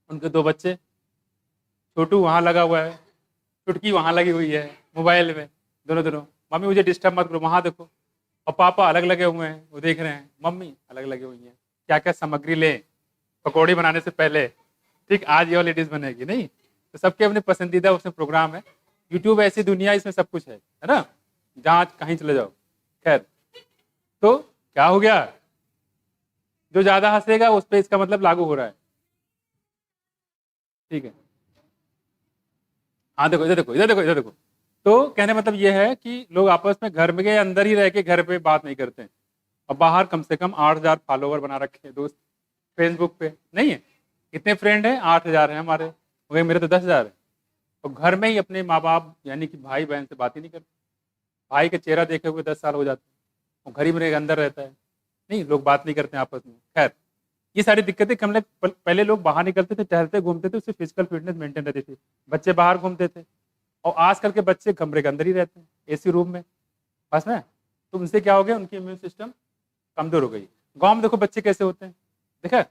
उनके दो बच्चे, छोटू वहां लगा हुआ है, चुटकी वहां लगी हुई है मोबाइल में, दोनों दोनों, मम्मी मुझे डिस्टर्ब मत करो, वहां देखो, और पापा अलग लगे हुए हैं, वो देख रहे हैं, मम्मी अलग लगी हुई है, क्या क्या सामग्री ले, पकौड़ी बनाने से पहले, ठीक आज ये लेडीज बनेगी नहीं, तो सबके अपने पसंदीदा उसमें प्रोग्राम है। यूट्यूब ऐसी दुनिया, इसमें सब कुछ है ना, जहाँ कहीं चले जाओ। खैर, तो क्या हो गया, जो ज्यादा हंसेगा उस पर इसका मतलब लागू हो रहा है, ठीक है। हाँ देखो इधर देखो इधर देखो इधर देखो। तो कहने का मतलब ये है कि लोग आपस में घर में के अंदर ही रह के घर पे बात नहीं करते हैं, और बाहर कम से कम 8,000 फॉलोवर बना रखे हैं दोस्त फेसबुक पे, नहीं है? कितने फ्रेंड हैं? 8,000 हैं हमारे, वही मेरे तो 10,000 है। और घर में ही अपने माँ बाप यानी कि भाई बहन से बात ही नहीं करते, भाई का चेहरा देखे हुए 10 साल हो जाते हैं, और घर ही मेरे अंदर रहता है, नहीं लोग बात नहीं करते हैं आपस में। खैर ये सारी दिक्कतें हम लोग पहले लोग बाहर निकलते थे, टहलते घूमते थे, उससे फिजिकल फिटनेस मेंटेन रहती थी, बच्चे बाहर घूमते थे। और आजकल के बच्चे कमरे के अंदर ही रहते हैं, एसी रूम में, बस में। तो उनसे क्या हो गया, उनकी इम्यून सिस्टम कमजोर हो गई। गांव में देखो बच्चे कैसे होते हैं, देखा,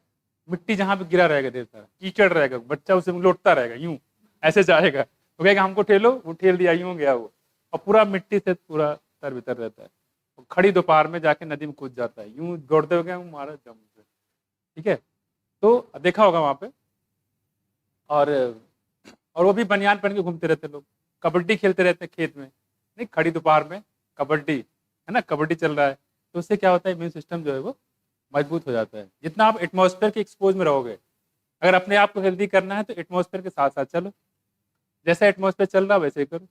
मिट्टी जहां पे गिरा रहेगा ढेर सारा कीचड़ रहेगा, बच्चा उसे लौटता रहेगा यूं, ऐसे जाएगा, तो कहेगा हमको ठेलो, वो ठेल दिया, यूं गया वो, और पूरा मिट्टी से पूरा तर बितर रहता है। और खड़ी दोपहर में जाके नदी में कूद जाता है, यूं दौड़ते हुए मारा जम से, ठीक है। तो देखा होगा वहां पे। और वो भी बनियान पहन के घूमते रहते लोग, कबड्डी खेलते रहते हैं खेत में, नहीं खड़ी दोपहर में कबड्डी, है ना, कबड्डी चल रहा है। तो उससे क्या होता है, इम्यून सिस्टम जो है वो मजबूत हो जाता है। जितना आप एटमॉस्फेयर के एक्सपोज में रहोगे, अगर अपने आप को हेल्दी करना है तो एटमॉस्फेयर के साथ साथ चलो, जैसा एटमॉस्फेयर चल रहा है वैसे ही करो,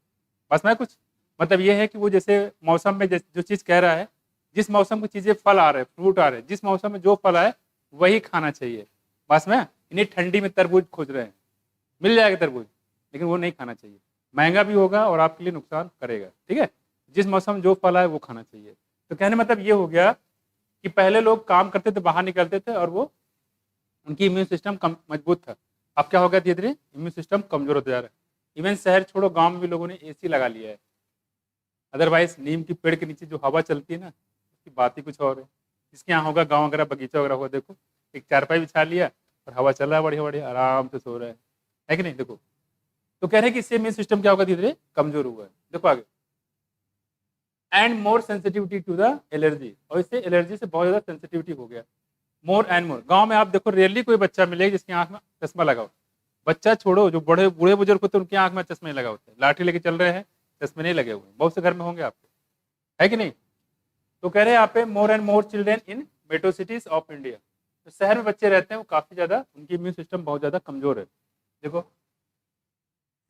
बस। मैं कुछ मतलब ये है कि वो जैसे मौसम में जो चीज़ कह रहा है, जिस मौसम की चीज़ें फल आ रहे हैं, फ्रूट आ रहे हैं, जिस मौसम में जो फल आए वही खाना चाहिए, बस। में इन्हीं ठंडी में तरबूज खोज रहे हैं, मिल जाएगा तरबूज, लेकिन वो नहीं खाना चाहिए, महंगा भी होगा और आपके लिए नुकसान करेगा, ठीक है। जिस मौसम में जो फल आए वो खाना चाहिए। तो कहने मतलब ये हो गया कि पहले लोग काम करते थे, बाहर निकलते थे, और वो उनकी इम्यून सिस्टम कम मजबूत था। अब क्या हो गया, धीरे धीरे इम्यून सिस्टम कमजोर होता जा रहा है। इवन शहर छोड़ो, गांव में भी लोगों ने एसी लगा लिया है, अदरवाइज नीम की पेड़ के नीचे जो हवा चलती है ना, उसकी बात ही कुछ और है। जिसके यहाँ होगा, गाँव वगैरह बगीचा वगैरह होगा, देखो एक चारपाई बिछा लिया और हवा चल रहा है, बढ़िया बढ़िया आराम से सो रहा है कि नहीं? देखो, तो कह रहे हैं कि इससे इम्यून सिस्टम क्या होगा, धीरे धीरे कमजोर हुआ है। देखो आगे, and more sensitivity to the allergy, और इससे एलर्जी से बहुत ज्यादा सेंसिटिविटी हो गया, मोर एंड मोर। गांव में आप देखो रेयरली कोई बच्चा मिलेगा जिसकी आंख में चश्मा लगा हो, बच्चा छोड़ो, जो बड़े बूढ़े बुजुर्ग होते हैं उनकी आंख में चश्मे लगा होते हैं, लाठी लेके चल रहे हैं, चश्मे नहीं लगे हुए, बहुत से घर में होंगे आपके, है कि नहीं? तो कह रहे हैं यहाँ पे more and more children in metro cities of India, तो शहर में बच्चे रहते हैं वो काफी ज्यादा, उनकी इम्यून सिस्टम बहुत ज्यादा कमजोर है। देखो,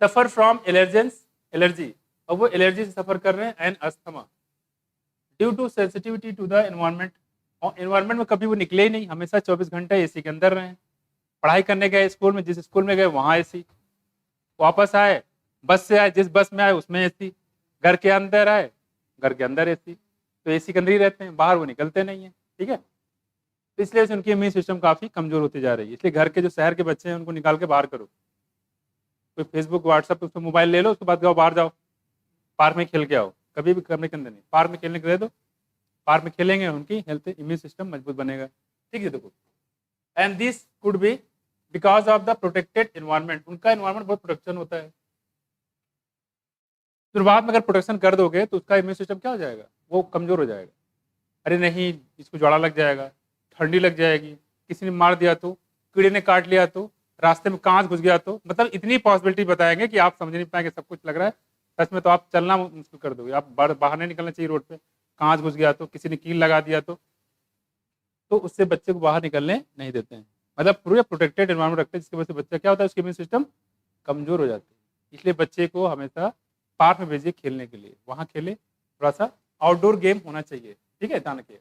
सफर फ्रॉम एलर्जेंस, एलर्जी, और वो एलर्जी से सफर कर रहे हैं, and asthma, due to sensitivity to the environment. और एनवायरमेंट में कभी वो निकले ही नहीं, हमेशा 24 घंटे एसी के अंदर रहे। पढ़ाई करने गए स्कूल में, जिस स्कूल में गए वहाँ एसी, वापस आए, बस से आए, जिस बस में आए उसमें एसी, घर के अंदर आए, घर के अंदर एसी, तो एसी के अंदर ही रहते हैं, बाहर वो निकलते नहीं है, ठीक है। तो इसलिए उनकी इम्यून सिस्टम काफी कमजोर होती जा रही है। इसलिए घर के जो शहर के बच्चे हैं उनको निकाल के बाहर करो, कोई फेसबुक व्हाट्सअप उसमें मोबाइल ले लो, उसके बाद जाओ बाहर, जाओ पार्क में खेल के आओ, कभी भी कमरे के अंदर नहीं, पार्क में खेलने के दे दो, पार्क में खेलेंगे, उनकी हेल्थ इम्यून सिस्टम मजबूत बनेगा, ठीक है। देखो, and this could be because of the protected environment, उनका एनवायरमेंट बहुत प्रोटेक्शन होता है। शुरुआत में अगर प्रोटेक्शन कर दोगे तो उसका इम्यून सिस्टम क्या हो जाएगा, वो कमजोर हो जाएगा। अरे नहीं, इसको ज्वाड़ा लग जाएगा, ठंडी लग जाएगी, किसी ने मार दिया तो, कीड़े ने काट लिया तो, रास्ते में कांच घुस गया तो, मतलब इतनी पॉसिबिलिटी बताएंगे कि आप समझ नहीं पाएंगे, सब कुछ लग रहा है सच में, तो आप चलना मुश्किल कर दोगे, आप बाहर नहीं निकलना चाहिए रोड पे, कांच घुस गया तो, किसी ने कील लगा दिया तो उससे बच्चे को बाहर निकलने नहीं देते हैं। मतलब पूरे प्रोटेक्टेड एनवायरमेंट रखते हैं, जिसकी वजह से बच्चा क्या होता है, उसकी इम्यून सिस्टम कमजोर हो जाती है। इसलिए बच्चे को हमेशा पार्क में भेजिए खेलने के लिए, वहाँ खेले, थोड़ा सा आउटडोर गेम होना चाहिए, ठीक है। ध्यान रखिए,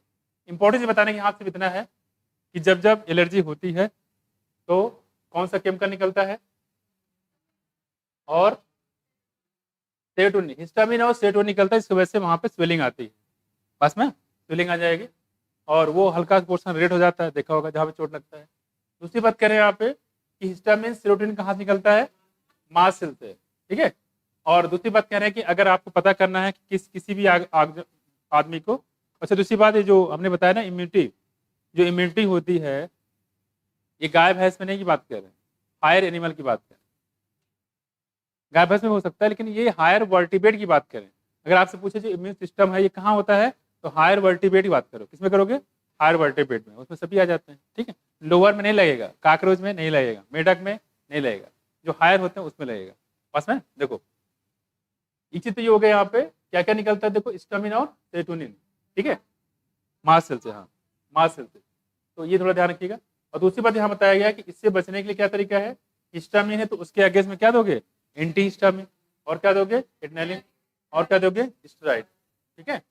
इंपॉर्टेंस बताने के यहाँ सिर्फ इतना है कि जब जब एलर्जी होती है तो कौन सा केमिकल निकलता है, और सेरोटोनिन, हिस्टामिन और सेरोटोनिन निकलता है, इसकी वजह से वहाँ पे स्वेलिंग आती है, बस में स्वेलिंग आ जाएगी, और वो हल्का पोर्शन रेड हो जाता है, देखा होगा जहाँ पे चोट लगता है। दूसरी बात करें यहाँ पे कि हिस्टामिन सेरोटोनिन कहाँ से निकलता है, मांसपेशी से, ठीक है। और दूसरी बात कह रहे हैं कि अगर आपको पता करना है कि किसी भी आदमी को, अच्छा दूसरी बात है जो हमने बताया ना, इम्यूनिटी, जो इम्यूनिटी होती है, ये गाय भैंस में नहीं की बात कर रहे हैं, हायर एनिमल की बात कर रहे हैं। गाय भैंस में हो सकता है, लेकिन ये हायर वर्टिब्रेट की बात करें। अगर आपसे पूछे जो इम्यून सिस्टम है ये कहाँ होता है, तो हायर वर्टिब्रेट की बात करो, किसमें करोगे, हायर वर्टिब्रेट में, उसमें सभी आ जाते हैं, ठीक है। लोअर में नहीं लगेगा, काकरोच में नहीं लगेगा, मेढक में नहीं लगेगा, जो हायर होते हैं उसमें लगेगा, बस में। देखो एक चीज तो ये हो गया, यहाँ पे क्या क्या निकलता है, देखो स्टामिना और सेरोटोनिन, ठीक है, मांस सेल से, हाँ मांस सेल से, तो ये थोड़ा ध्यान रखिएगा। और दूसरी बात यहाँ बताया गया कि इससे बचने के लिए क्या तरीका है, हिस्टामिन है तो उसके अगेंस्ट में क्या दोगे, एंटी हिस्टामिन, और क्या दोगे, एड्रेनालिन, और क्या दोगे, स्टेरॉइड। ठीक है,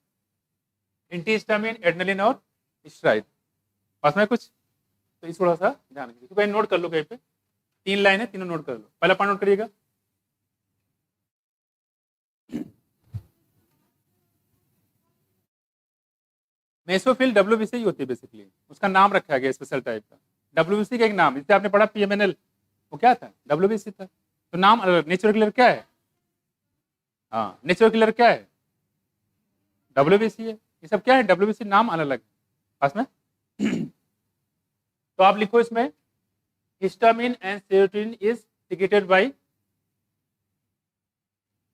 एंटी हिस्टामिन, एड्रेनालिन और स्टेरॉइड। पास में कुछ, तो इस थोड़ा सा ध्यान रखिए। तो नोट कर लो कहीं पे, 3 लाइन है, तीनों नोट कर लो। पहला पॉइंट नोट करिएगा, मेसोफिल डब्ल्यूबीसी ही होती है बेसिकली, उसका नाम रखा गया स्पेशल टाइप का। डब्ल्यूबीसी का एक नाम, जिससे आपने पढ़ा पीएमएनएल, वो क्या था, डब्ल्यूबीसी था। तो नाम अलग, नेचुरल किलर क्या है, हाँ नेचुरल किलर क्या है, डब्ल्यूबीसी है। ये सब क्या है, डब्ल्यूबीसी नाम अलग अलग पास में। तो आप लिखो इसमें, histamine and serotonin is secreted by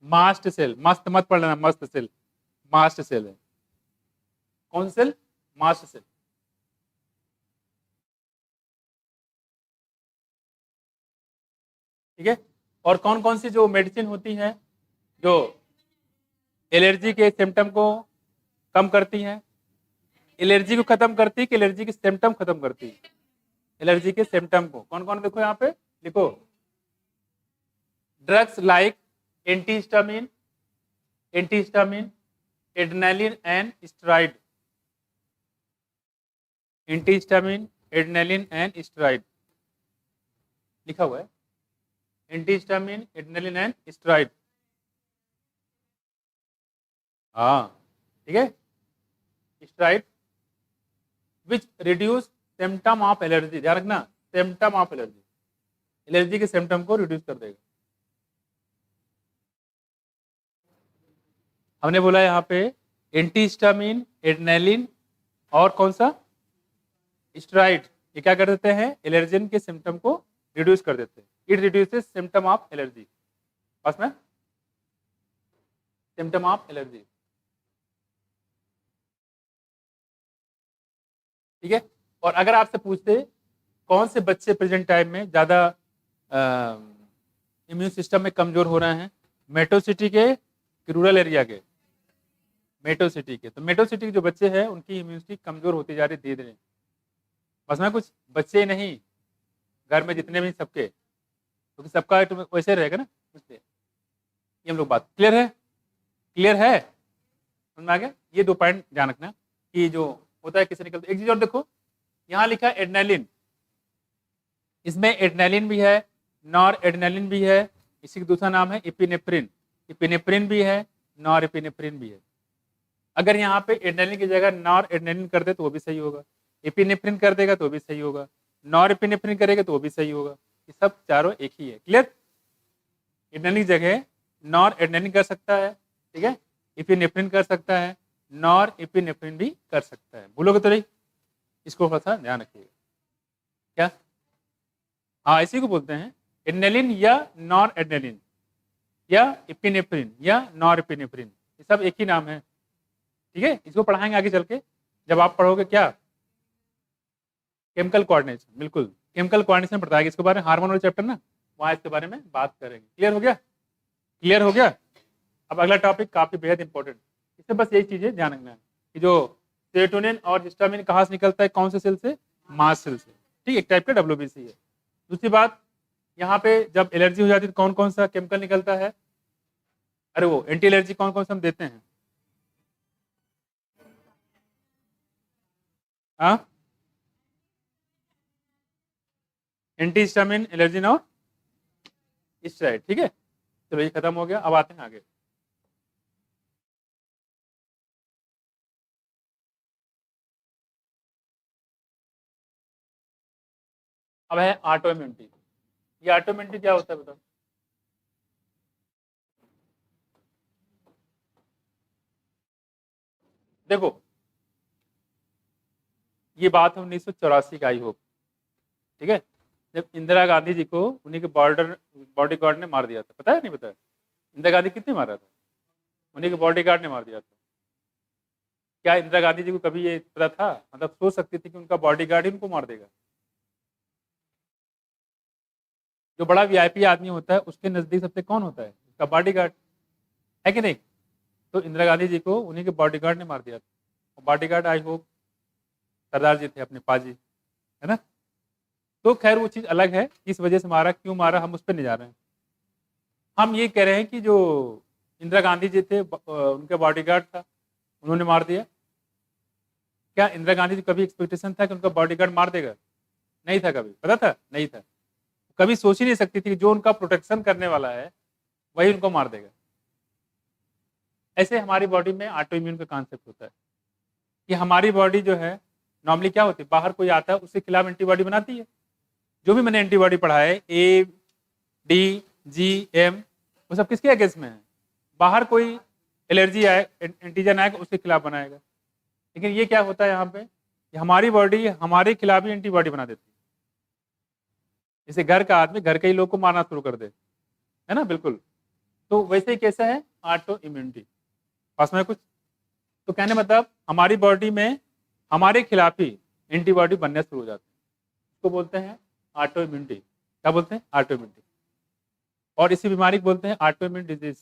mast cell. मस्त मत पढ़ लेना, मस्त सेल, मास्ट सेल है। कौन सेल, मास्ट सेल। ठीक है, और कौन कौन सी जो मेडिसिन होती हैं जो एलर्जी के सिम्टम को कम करती हैं, एलर्जी को खत्म करती है कि एलर्जी के सिम्टम खत्म करती है, एलर्जी के सिम्टम को कौन कौन, देखो यहाँ पे लिखो, drugs like antihistamine, antihistamine, adrenaline and steroid, antihistamine, adrenaline and steroid लिखा हुआ है, एंटीहिस्टामिन, एड्रेनालिन एंड स्टेरॉइड। हाँ ठीक है, steroid which reduce symptom of allergy, ध्यान रखना, सिम्टम ऑफ एलर्जी, एलर्जी के सिम्टम को रिड्यूस कर देगा। हमने बोला यहाँ पे एंटीहिस्टामिन, एड्रेनालिन और कौन सा, स्टेरॉइड, ये क्या कर देते हैं, एलर्जन के सिम्टम को रिड्यूस कर देते हैं। It reduces symptom of allergy, पास में, सिम्टम ऑफ एलर्जी। ठीक है, और अगर आपसे पूछते कौन से बच्चे प्रेजेंट टाइम में ज्यादा इम्यून सिस्टम में कमजोर हो रहे हैं, मेट्रो सिटी के कि रूरल एरिया के, मेट्रो सिटी के। तो मेट्रो सिटी के जो बच्चे हैं उनकी इम्यूनिटी कमजोर होती जा रही धीरे धीरे। बस में कुछ बच्चे नहीं, घर में जितने भी सबके, क्योंकि सबका तो वैसे रहेगा ना, इसलिए ये हम लोग बात क्लियर है, क्लियर है, समझ में आ गया। ये 2 पॉइंट ध्यान रखना कि जो होता है किससे निकलता है। एक चीज और देखो, यहाँ लिखा है एड्रेनालिन, इसमें एड्रेनालिन भी है, नॉर एड्रेनालिन भी है, इसी का दूसरा नाम है इपिनेफ्रिन, इपिनेफ्रिन भी है, नॉर इपिनेफ्रिन भी है। अगर यहाँ पे एड्रेनालिन की जगह नॉर एड्रेनालिन कर दे तो वो भी सही होगा, इपिनेफ्रिन कर देगा तो भी सही होगा, नॉर इपिनेफ्रिन करेगा तो वो भी सही होगा। ये सब चारों एक ही है, क्लियर। एड्रेनालिन की जगह नॉर एड्रेनालिन कर सकता है, ठीक है, इपिनेफ्रिन कर सकता है, नॉर इपिनेफ्रिन भी कर सकता है। भूलोगे तो नहीं, इसको थोड़ा सा ध्यान रखिएगा। क्या, हाँ इसी को बोलते हैं एड्रेनालिन या नॉर एड्रेनालिन या इपिनेफ्रिन या नॉर इपिनेफ्रिन, ये सब एक ही नाम है। ठीक है, इसको पढ़ाएंगे आगे चल के जब आप पढ़ोगे क्या, केमिकल कोऑर्डिनेशन, बिल्कुल केमिकल कोऑर्डिनेशन बताएगा इसके बारे में, हार्मोन वाले चैप्टर ना, वहाँ इसके बारे में बात करेंगे। क्लियर हो गया, क्लियर हो गया। अब अगला टॉपिक काफी बेहद इंपॉर्टेंट, इसमें बस यही चीजें ध्यान रखना है कि जो सेरोटोनिन और हिस्टामिन कहाँ से निकलता है, कौन से सेल से, मास्ट सेल से। ठीक, एक टाइप का डब्ल्यूबीसी है। दूसरी बात, यहाँ पे जब एलर्जी हो जाती है तो कौन कौन सा केमिकल निकलता है, अरे वो एंटी एलर्जी कौन कौन सा हम देते हैं, हाँ एंटी हिस्टामिन, एलर्जिन और स्टेरॉइड। ठीक है, चलो ये खत्म हो गया, अब आते हैं आगे। अब है ऑटो इम्यूनिटी। ये ऑटो इम्यूनिटी क्या होता है बताओ, देखो ये बात है 1984 का, आई होप, ठीक है, जब इंदिरा गांधी जी को उन्हीं के बॉडी गार्ड ने मार दिया था, पता है नहीं पता है, इंदिरा गांधी कितने मारा था, उन्हीं के बॉडी गार्ड ने मार दिया था। क्या इंदिरा गांधी जी को कभी ये पता था, मतलब सोच सकती थी कि उनका बॉडी गार्ड ही उनको मार देगा। जो बड़ा वीआईपी आदमी होता है उसके नजदीक सबसे कौन होता है, उसका बॉडी गार्ड, है कि नहीं। तो इंदिरा गांधी जी को उन्हीं के बॉडी गार्ड ने मार दिया था। बॉडी गार्ड आई होप सरदार जी थे, अपने पाजी, है ना। तो खैर वो चीज़ अलग है, किस वजह से मारा, क्यों मारा, हम उस पर नहीं जा रहे हैं। हम ये कह रहे हैं कि जो इंदिरा गांधी जी थे, उनका बॉडीगार्ड था, उन्होंने मार दिया। क्या इंदिरा गांधी जी कभी एक्सपेक्टेशन था कि उनका बॉडीगार्ड मार देगा? नहीं था। कभी पता था? नहीं था। कभी सोच ही नहीं सकती थी कि जो उनका प्रोटेक्शन करने वाला है वही उनको मार देगा। ऐसे हमारी बॉडी में ऑटो इम्यून का कॉन्सेप्ट होता है कि हमारी बॉडी जो है नॉर्मली क्या होती है, बाहर कोई आता है उसके खिलाफ एंटीबॉडी बनाती है। जो भी मैंने एंटीबॉडी पढ़ा है, ए, डी, जी, एम, वो सब किसके अगेंस्ट में है? बाहर कोई एलर्जी आए, एंटीजन आएगा, उसके खिलाफ बनाएगा। लेकिन ये क्या होता है यहाँ पे कि हमारी बॉडी हमारे खिलाफ ही एंटीबॉडी बना देती है। जैसे घर का आदमी घर के ही लोग को मारना शुरू कर दे, है ना, बिल्कुल। तो वैसे ही कैसा है ऑटो इम्यूनिटी, पास में कुछ। तो कहने मतलब हमारी बॉडी में हमारे खिलाफ ही एंटीबॉडी बनने शुरू हो जाती है, इसको बोलते हैं ऑटो इम्यूनिटी। क्या बोलते हैं? Auto immunity. और इसी बीमारी को बोलते हैं ऑटो इम्यून डिजीज।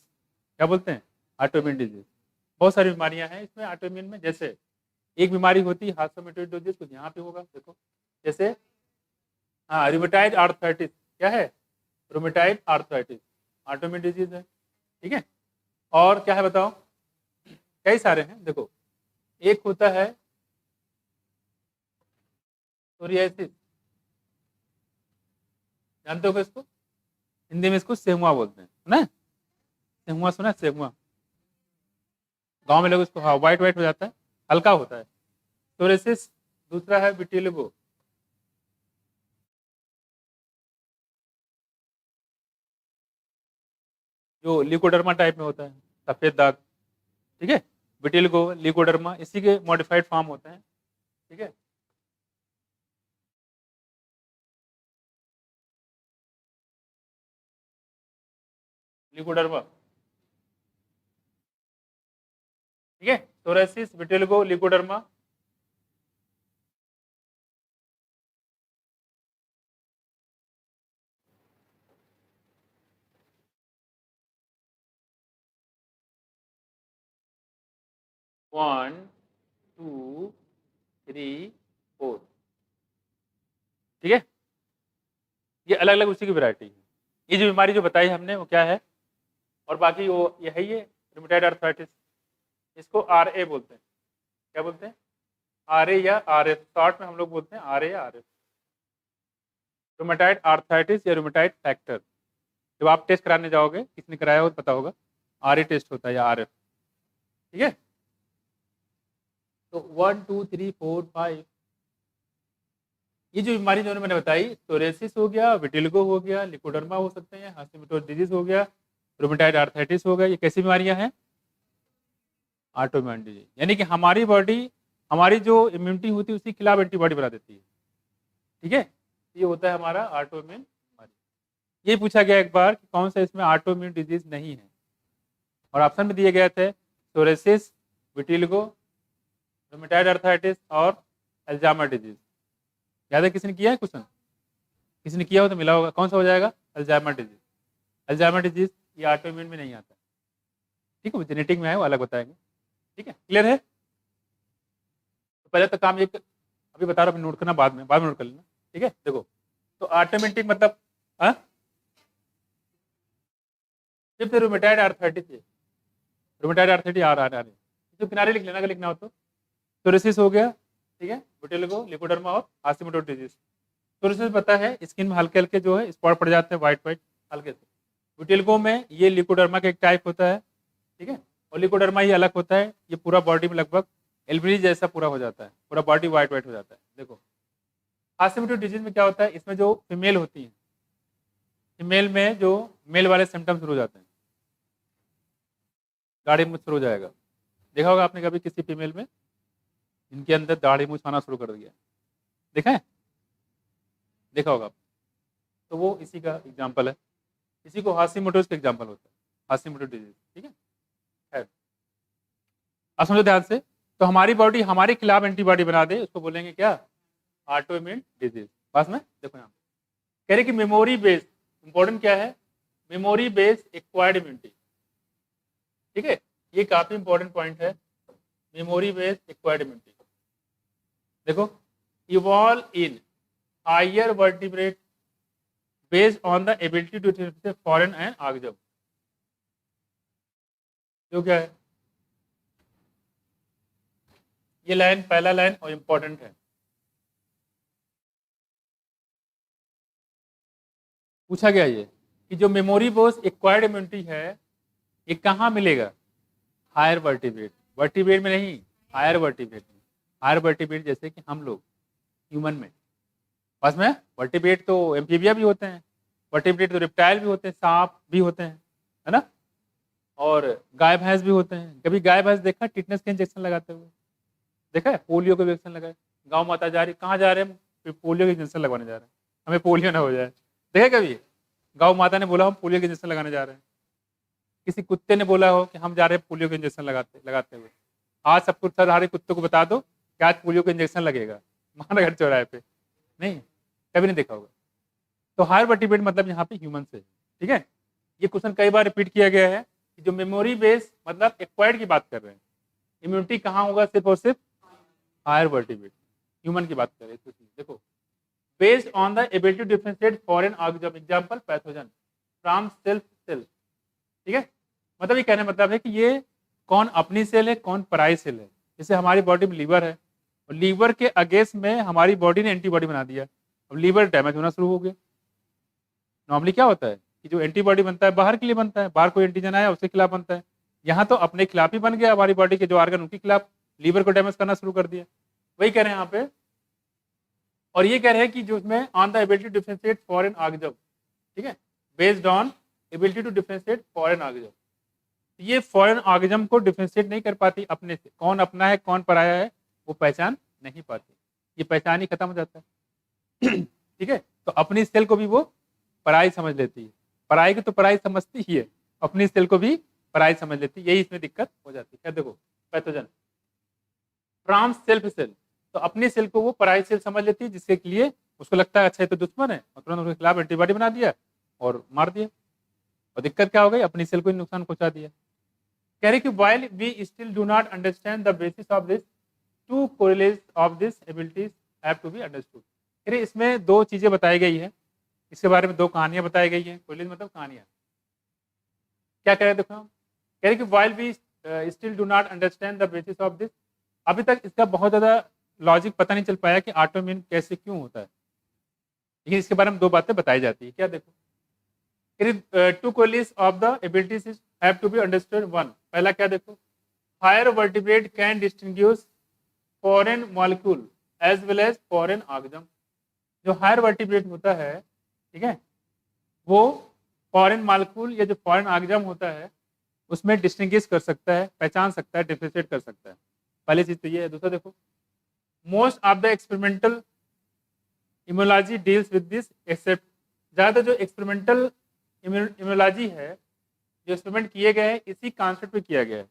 क्या बोलते हैं? Auto immune disease. बहुत सारी बीमारियां हैं इसमें ऑटो इम्यून में। जैसे एक बीमारी होती है हाइपोमेटोइडोसिस, कुछ यहाँ पे होगा देखो, जैसे हाँ रूमेटाइड आर्थराइटिस। क्या है? Rheumatoid arthritis auto immune disease है, ठीक है। और क्या है बताओ? कई सारे हैं देखो। एक होता है सोरियासिस, जानते हो इसको? हिंदी में इसको सेहुआ बोलते हैं, सुना है? सेहुआ सुना है? सेहुआ गांव में लोग इसको, हाँ, व्हाइट व्हाइट हो जाता है, हल्का होता है सोरियासिस। दूसरा है विटिलिगो, जो लिकोडर्मा टाइप में होता है, सफेद दाग, ठीक है। विटिलिगो, लिकोडर्मा, इसी के मॉडिफाइड फॉर्म होते हैं, ठीक है। लिकोडर्मा, ठीक है। Psoriasis, vitiligo, leucoderma. One, two, three, four, ठीक है। ये अलग अलग उसी की वैरायटी है। ये जो बीमारी जो बताई हमने वो क्या है, और बाकी वो ये है, ये रूमेटाइड आर्थराइटिस, इसको आर ए बोलते हैं। क्या बोलते हैं? आर ए या आर एफ, शॉर्ट में हम लोग बोलते हैं आर ए या आर एफ, रूमेटाइड आर्थराइटिस या रूमेटाइड फैक्टर। जब आप टेस्ट कराने जाओगे, किसने कराया हो पता होगा, आर ए टेस्ट होता है या आर एफ, ठीक है। तो 1 2 3 4 5, ये जो बीमारी जो मैंने बताई, सोरेसिस हो गया, विटिलिगो हो गया, लिकोडर्मा हो सकते हैं, हाशिमोटोज डिजीज हो गया, रूमेटाइड आर्थराइटिस हो गया, ये कैसी बीमारियां हैं? Autoimmune disease. यानी कि हमारी बॉडी, हमारी जो इम्यूनिटी होती है उसके खिलाफ एंटीबॉडी बना देती है, ठीक है। ये होता है हमारा ऑटोइम्यून बीमारी। ये पूछा गया एक बार कि कौन सा इसमें ऑटोइम्यून डिजीज नहीं है, और ऑप्शन में दिए गए थे सोरेसिस, विटिलिगो, रूमेटाइड आर्थराइटिस और अल्जाइमर डिजीज। याद है किसी ने किया है क्वेश्चन? किसी ने किया हो तो मिला होगा। कौन सा हो जाएगा? Alzheimer disease. अल्जाइमर डिजीज ये ऑटोइम्यून में नहीं आता, ठीक है, वो जेनेटिक में है, वो अलग बताएंगे, ठीक है। क्लियर है? तो पहले तो काम एक अभी बता रहा हूँ, नोट करना बाद में नोट कर लेना, ठीक है। देखो, तो ऑटोमेटिक मतलब सिर्फ रूमेटाइड आर्थराइटिस है, रूमेटाइड आर्थराइटिस आ रहा है, तो किनारे लिख लेना अगर लिखना हो तो। सोरेसिस हो गया, ठीक है, विटिलिगो, लिकोडर्मा और हाशिमोटोज डिजीज। सोरेसिस पता है स्किन में हल्के हल्के जो है स्पॉट पड़ जाते हैं, व्हाइट व्हाइट हल्के से। विटिलिगो में ये लिकोडर्मा का एक टाइप होता है, ठीक है, और लिकोडर्मा ये अलग होता है, ये पूरा बॉडी में लगभग एल्बिनी जैसा पूरा हो जाता है, पूरा बॉडी व्हाइट व्हाइट हो जाता है। देखो, हाशिमोटो डिजीज में क्या होता है, इसमें जो फीमेल होती है, फीमेल में जो मेल वाले सिम्टम्स शुरू हो जाते हैं, दाढ़ी मूंछ शुरू हो जाएगा। देखा होगा आपने कभी किसी फीमेल में इनके अंदर दाढ़ी मूंछ आना शुरू कर दिया, देखा है? देखा होगा आप। तो वो इसी का एग्जाम्पल है, इसी को हाशिमोटोज का एग्जाम्पल होता है, हाशिमोटो डिजीज, ठीक है। खैर, अब समझो ध्यान से। तो हमारी बॉडी हमारे खिलाफ एंटीबॉडी बना दे, उसको बोलेंगे क्या? Autoimmune disease. पास में देखो यहाँ कह रहे कि मेमोरी बेस, इंपॉर्टेंट क्या है? मेमोरी बेस एक्वायर्ड इम्यूनिटी, ठीक है, ये काफी इंपॉर्टेंट पॉइंट है। मेमोरी बेस एक्वायर्ड इम्यूनिटी देखो, evolve in higher vertebrate based on the ability to differentiate foreign and आगजम। जो क्या है ये लाइन, पहला लाइन और इंपॉर्टेंट है। पूछा गया ये कि जो मेमोरी बोस एक्वायर्ड इम्यूनिटी है ये कहाँ मिलेगा? हायर वर्टिब्रेट, वर्टिब्रेट में नहीं, हायर वर्टिब्रेट में। हायर वर्टिब्रेट जैसे कि हम लोग ह्यूमन में, बस में वर्टिब्रेट तो एम्फीबिया भी होते हैं, वर्टिब्रेट तो रिप्टाइल भी होते हैं, सांप भी होते हैं, है ना, और गाय भैंस भी होते हैं। कभी गाय भैंस देखा टिटनेस के इंजेक्शन लगाते हुए? देखा है? पोलियो के इंजेक्शन लगाए, गाँव माता जा रही, कहाँ जा रहे हैं? पोलियो के इंजेक्शन लगवाने जा रहे हैं, हमें पोलियो ना हो जाए। देखा कभी गाँव माता ने बोला हम पोलियो के इंजेक्शन लगाने जा रहे हैं? किसी कुत्ते ने बोला हो कि हम जा रहे हैं पोलियो के इंजेक्शन लगाते हुए? आज सबको सारे कुत्तों को बता दो कि आज पोलियो का इंजेक्शन लगेगा महानगर चौराहे पे, नहीं, कभी नहीं देखा होगा। तो हायर वर्टिब्रेट मतलब यहाँ पे ह्यूमन से, ठीक है। ये क्वेश्चन कई बार रिपीट किया गया है कि जो मेमोरी बेस मतलब एक्वायर्ड की बात कर रहे हैं, इम्यूनिटी कहाँ होगा? सिर्फ और सिर्फ हायर वर्टिब्रेट, ह्यूमन की बात कर रहे हैं। देखो, based on the ability to differentiate foreign organism, example pathogen from self cell, ठीक है। मतलब ये कहने मतलब है कि ये कौन अपनी सेल है, कौन पराई सेल है। जैसे हमारी बॉडी में लीवर है, और लीवर के अगेंस्ट में हमारी बॉडी ने एंटीबॉडी बना दिया, अब लीवर डैमेज होना शुरू हो गया। नॉर्मली क्या होता है कि जो एंटीबॉडी बनता है बाहर के लिए बनता है, बाहर कोई एंटीजन आया उसके खिलाफ बनता है। यहाँ तो अपने खिलाफ ही बन गया, हमारी बॉडी के जो ऑर्गन उनके खिलाफ, लीवर को डैमेज करना शुरू कर दिया। वही कह रहे हैं यहाँ पे, और ये कह रहे हैं कि जो इसमें on the ability to differentiate foreign organism, ठीक है, based on ability to differentiate foreign organism. ये फॉरेन ऑर्गेनिज्म को डिफरेंशिएट नहीं कर पाती अपने से, कौन अपना है कौन पराया है वो पहचान नहीं पाती, ये पहचान ही खत्म हो जाता है। ठीक है, तो अपनी सेल को भी वो पराई समझ लेती है, पराई को तो पराई समझती ही है, अपनी सेल को भी पराई समझ लेती है, यही इसमें दिक्कत हो जाती है। देखो पैथोजन फ्रॉम सेल्फ सेल, तो अपनी सेल को वो पराई सेल समझ लेती है, जिसके लिए उसको लगता है अच्छा ये तो दुश्मन है, और तुरंत उसके खिलाफ एंटीबॉडी बना दिया और मार दिया, और दिक्कत क्या हो गई? अपनी सेल को ही नुकसान पहुंचा दिया। कह रहे कि while we still do not understand the basis of this, two correlates of these abilities have to be understood। कह रहे इसमें दो चीजें बताई गई है, इसके बारे में दो कहानियां बताई गई हैं। कोरिलेट मतलब कहानियां, क्या कह रहे देखो, कह रहे कि while we still do not understand the basis of this, अभी तक इसका बहुत ज्यादा लॉजिक पता नहीं चल पाया कि ऑटोइम्यून कैसे क्यों होता है, लेकिन इसके बारे में दो बातें बताई जाती है। क्या देखो, to correlates of the abilities have to be understood। one, पहला क्या देखो, higher vertebrate can distinguish foreign molecule as well as foreign organism। जो हायर वर्टिब्रेट होता है, ठीक है, वो फॉरेन मालिक्यूल या जो फॉरेन ऑर्गेनिज्म होता है उसमें डिस्टिंग्विश कर सकता है, पहचान सकता है, डिफरेंशिएट कर सकता है। पहली चीज तो ये है। दूसरा देखो, most of the experimental immunology deals with this except, ज्यादा जो एक्सपेरिमेंटल इम्यूनोलॉजी है, जो एक्सपेरिमेंट किए गए हैं इसी कॉन्सेप्ट पे किया गया है,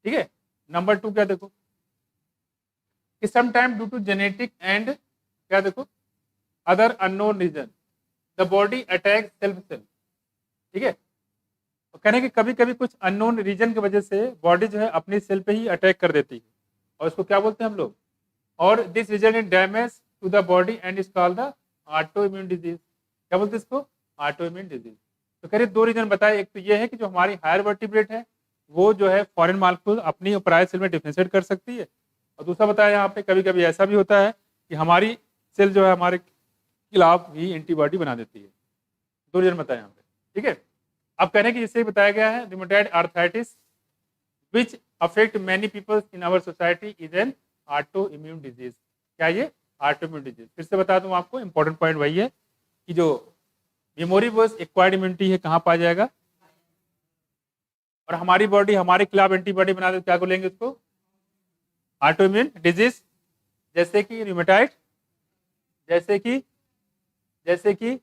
ठीक है। नंबर टू क्या देखो, कि sometime due to genetic and क्या देखो other unknown reason the body attack self cell, ठीक है। तो कहने कि कभी कभी कुछ अननोन रीजन की वजह से बॉडी जो है अपनी सेल पे ही अटैक कर देती है, और उसको क्या बोलते हैं हम लोग, और this result in damage to the body and is called the autoimmune disease. क्या बोलते हैं इसको? Autoimmune disease. तो कह रहे दो रीजन बताए, एक तो ये है कि जो हमारी हायर वर्टिब्रेट है वो जो है फॉरेन मालिक्यूल अपनी पराई सेल में डिफरेंशिएट कर सकती है, और दूसरा बताया यहाँ पे कभी कभी ऐसा भी होता है कि हमारी सेल जो है हमारे खिलाफ ही एंटीबॉडी बना देती है। दो रीजन बताया यहाँ पे, ठीक है। अब कह रहे हैं कि जिससे बताया गया है rheumatoid arthritis which affect many peoples in our society is an autoimmune disease. क्या ये? Autoimmune disease. फिर से बता दूं आपको, इंपॉर्टेंट पॉइंट वही है कि जो मेमोरी वर्स एक्वायर्ड इम्यूनिटी है कहाँ पाया जाएगा, और हमारी बॉडी हमारे खिलाफ एंटीबॉडी बना दे, क्या बोलेंगे उसको? Auto immune disease. जैसे कि रिमेटॉइड, जैसे कि जैसे कि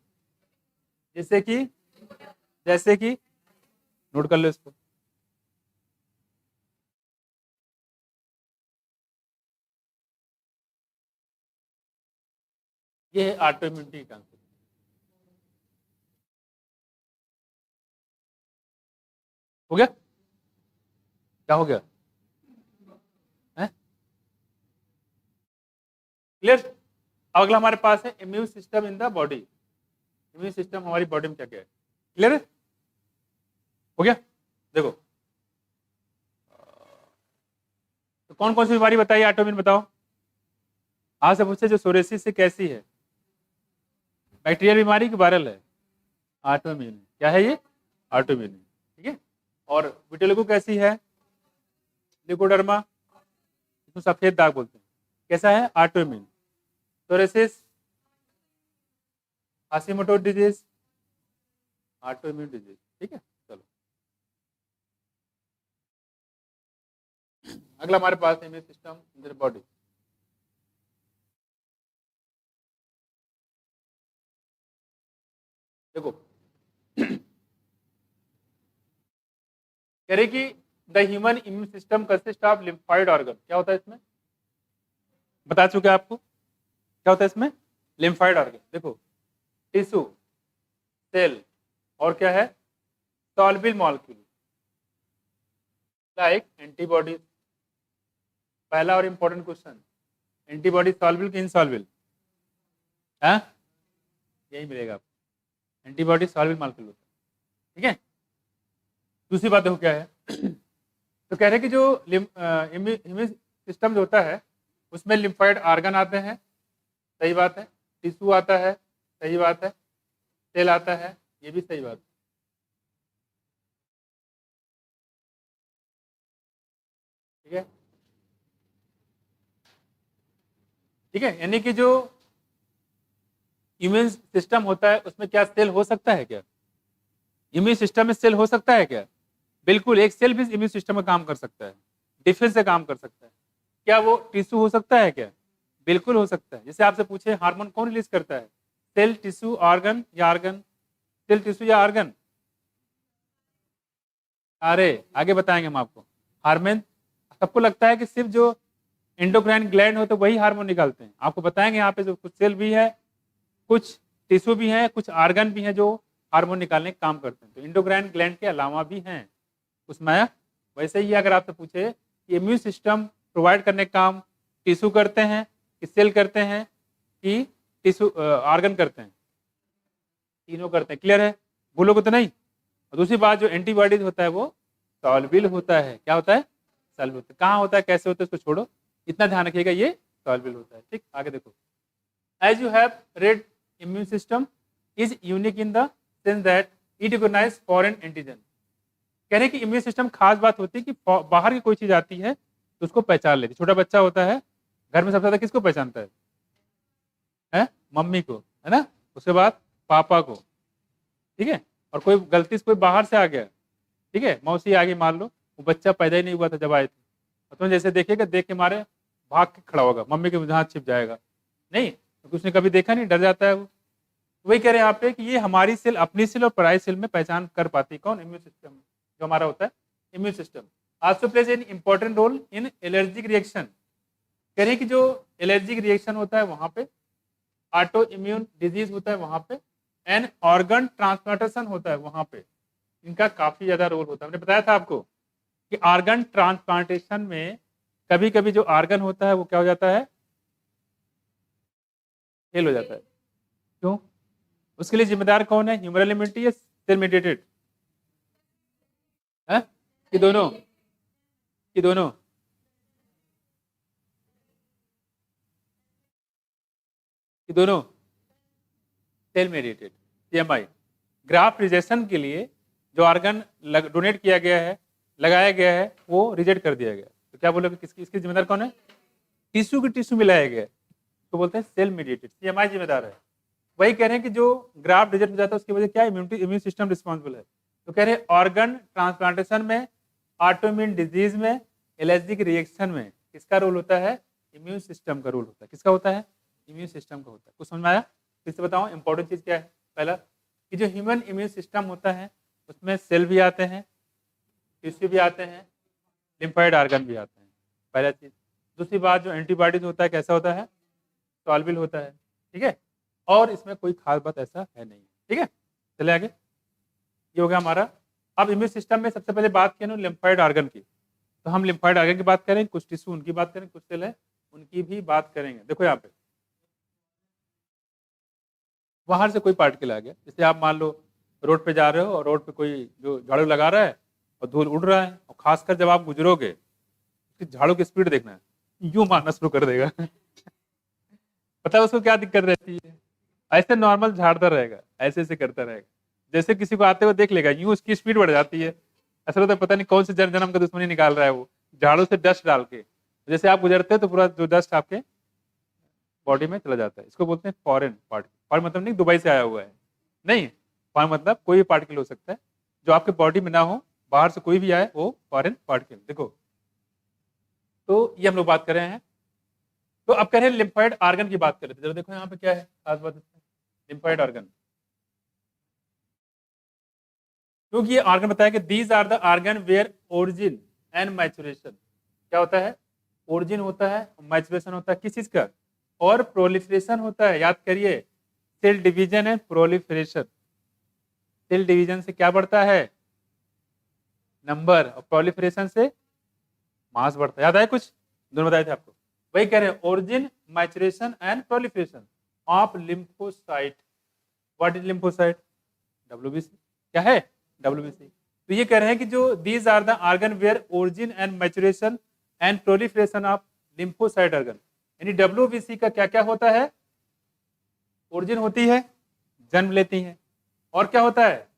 जैसे कि जैसे कि नोट कर लो इसको, ये है ऑटो इम्यूनिटी का concept। हो गया? क्या हो गया? क्लियर? अब अगला हमारे पास है immune system in the body. Immune system हमारी बॉडी में क्या क्या है, क्लियर है, हो गया। देखो तो कौन कौन सी बीमारी बताइए ऑटोइम्यून बताओ। आज से पूछे जो सोरेसिस से कैसी है, बैक्टीरियल बीमारी की वायरल है, ऑटोइम्यून क्या है ये, ऑटोइम्यून, ठीक है। और विटिलिगो कैसी है, लिकोडर्मा, इसको सफेद दाग बोलते हैं, कैसा है, autoimmune. Psoriasis, Hashimoto disease, autoimmune disease, ठीक है। चलो अगला हमारे पास immune system in the body. देखो कह रहे कि the human immune system consist of lymphoid organ, क्या होता है इसमें, बता चुके आपको क्या होता है इसमें, लिम्फॉइड ऑर्गन। देखो टिश्यू, सेल, और क्या है, सॉल्युबल मॉलिक्यूल लाइक एंटीबॉडीज। पहला और इंपॉर्टेंट क्वेश्चन, एंटीबॉडी सॉल्युबल कि इनसॉल्युबल, हाँ यही मिलेगा आपको, एंटीबॉडी सॉल्युबल मॉलिक्यूल होता है, ठीक है। दूसरी बात देखो क्या है तो कह रहे हैं कि जो इम्यून सिस्टम जो होता है उसमें लिम्फॉइड ऑर्गन आते हैं, सही बात है, टिश्यू आता है, सही बात है, सेल आता है, ये भी सही बात है, ठीक है, ठीक है। यानी कि जो इम्यून सिस्टम होता है उसमें क्या सेल हो सकता है क्या, इम्यून सिस्टम में सेल हो सकता है क्या, बिल्कुल, एक सेल भी इम्यून सिस्टम में काम कर सकता है, डिफेंस से काम कर सकता है। क्या वो टिश्यू हो सकता है क्या, बिल्कुल हो सकता है। जैसे आपसे पूछे हार्मोन कौन रिलीज करता है, सेल, टिश्यू, ऑर्गन या ऑर्गन, सेल, टिश्यू या ऑर्गन, अरे आगे बताएंगे हम आपको। हार्मोन सबको लगता है कि सिर्फ जो एंडोक्राइन ग्लैंड हो तो वही हार्मोन निकालते हैं, आपको बताएंगे यहाँ पे जो कुछ सेल भी है, कुछ टिश्यू भी है, कुछ ऑर्गन भी है जो हार्मोन निकालने का काम करते हैं, तो इंडोक्राइन ग्लैंड के अलावा भी हैं उसमें। वैसे ही अगर आपसे पूछे कि इम्यून सिस्टम प्रोवाइड करने का काम टिश्यू करते हैं कि सेल करते हैं कि टिश्यू ऑर्गन करते हैं, तीनों करते हैं, क्लियर है, भूलोगे तो नहीं। और दूसरी बात जो एंटीबॉडीज होता है वो सॉल्युबल होता है, क्या होता है, सॉल्युबल होता है। कहाँ होता है, कैसे होता है, इसको छोड़ो, इतना ध्यान रखिएगा, ये सॉल्युबल होता है, ठीक। आगे देखो, as you have read immune system is unique in the sense that it recognise foreign antigen. कह रहे हैं कि इम्यून सिस्टम खास बात होती है कि बाहर की कोई चीज आती है तो उसको पहचान लेती है। छोटा बच्चा होता है घर में सबसे ज्यादा किसको पहचानता है? मम्मी को, है ना, उसके बाद पापा को, ठीक है। और कोई गलती से कोई बाहर से आ गया, ठीक है, मौसी आ गई मान लो, वो बच्चा पैदा ही नहीं हुआ था जब आए थे, तो तुम जैसे देखेगा, देख के मारे भाग के खड़ा होगा, मम्मी के हाथ छिप जाएगा, नहीं तो उसने कभी देखा नहीं, डर जाता है वो। वही कह रहे हैं यहाँ पे कि ये हमारी सेल अपनी सेल और पराई सेल में पहचान कर पाती है, कौन, इम्यून सिस्टम, जो हमारा होता है immune system. Also plays an important role in allergic reaction. कह रहे हैं कि जो एलर्जिक रिएक्शन होता है वहां पे, ऑटो इम्यून डिजीज होता है वहां पे, एंड ऑर्गन ट्रांसप्लांटेशन होता है वहां पे, इनका काफी ज्यादा रोल होता है। मैंने बताया था आपको कि ऑर्गन ट्रांसप्लांटेशन में कभी कभी जो ऑर्गन होता है वो क्या हो जाता है, फेल हो जाता है, क्यों, उसके लिए जिम्मेदार कौन है, ह्यूमरल इम्यूनिटी या सेल मेडिएटेड, है कि दोनों, कि दोनों, कि दोनों, cell mediated, CMI. Graft rejection के लिए जो ऑर्गन डोनेट किया गया है, लगाया गया है, वो रिजेक्ट कर दिया गया, तो क्या बोलोगे किसकी, इसकी जिम्मेदार कौन है, टिश्यू की टिश्यू मिलाया गया, तो बोलते हैं सेल मेडिएटेड, सीएमआई जिम्मेदार है। वही कह रहे हैं कि जो ग्राफ्ट रिजेक्ट हो जाता है उसकी वजह क्या, इम्यून सिस्टम रिस्पॉन्सिबल है। तो कह रहे हैं ऑर्गन ट्रांसप्लांटेशन में, ऑटोइम्यून डिजीज में, एलर्जिक रिएक्शन में किसका रोल होता है, इम्यून सिस्टम का रोल होता है, किसका होता है, इम्यून सिस्टम का होता है। कुछ समझ में आया, फिर से बताओ इंपॉर्टेंट चीज क्या है। पहला कि जो ह्यूमन इम्यून सिस्टम होता है उसमें सेल भी आते हैं, टिश्यू भी आते हैं, लिम्फॉइड ऑर्गन भी आते हैं, पहला चीज। दूसरी बात जो एंटीबॉडीज होता है कैसा होता है, सॉल्युबल होता है, ठीक है, और इसमें कोई खास बात ऐसा है नहीं, ठीक है। चले आगे, ये हो गया हमारा। अब इम्यून सिस्टम में सबसे पहले बात किया ना लिम्फॉइड ऑर्गन की, तो हम लिम्फॉइड ऑर्गन की बात करें, कुछ टिश्यू उनकी बात करें, कुछ सेल है उनकी भी बात करेंगे। देखो यहाँ पे बाहर से कोई पार्टिकल आ गया, जैसे आप मान लो रोड पे जा रहे हो और रोड पे कोई जो झाड़ू लगा रहा है और धूल उड़ रहा है, और खासकर जब आप गुजरोगे उसकी झाड़ू की स्पीड देखना है, यूं मारना शुरू कर देगा। पता है उसको क्या दिक्कत रहती है? ऐसे नॉर्मल झाड़ता रहेगा, ऐसे ऐसे करता रहेगा, जैसे किसी को आते हुए देख लेगा यूं उसकी स्पीड बढ़ जाती है। ऐसा लगता है पता नहीं कौन से जन्म जन्म का दुश्मनी निकाल रहा है वो, झाड़ू से डस्ट डाल के। जैसे आप गुजरते हैं तो पूरा जो डस्ट आपके बॉडी में चला जाता है। इसको बोलते हैं फॉरेन पार्टिकल। फॉरेन मतलब नहीं दुबई से आया हुआ है, नहीं, फॉरेन मतलब कोई भी पार्टिकल हो सकता है जो आपके बॉडी में ना हो, बाहर से कोई भी आए वो फॉरेन पार्टिकल। देखो तो ये हम लोग बात कर रहे हैं। तो अब कह रहे हैं लिम्फॉइड ऑर्गन की बात कर रहे थे, जरा देखो यहाँ पे क्या है खास बात। लिम्फॉइड ऑर्गन, क्योंकि ये ऑर्गन बताया कि these are the organ where origin and maturation, क्या होता है? ओरिजिन होता है, मैचुरेशन होता है किस चीज का, और प्रोलिफरेशन होता है। याद करिए, cell division and proliferation. Cell division से क्या बढ़ता है? नंबर, और प्रोलिफरेशन से मास बढ़ता है। याद आया कुछ? दोनों बताए थे आपको। वही कह रहे हैं, origin, maturation and proliferation of lymphocyte. What is lymphocyte? WBC. क्या है? डब्ल्यूबीसी। तो ये कह रहे हैं कि जो these are the organ where origin and maturation and proliferation of lymphocyte organ. यानी डब्ल्यूबीसी का क्या क्या होता है? ओरिजिन होती है, जन्म लेती है, और क्या होता है?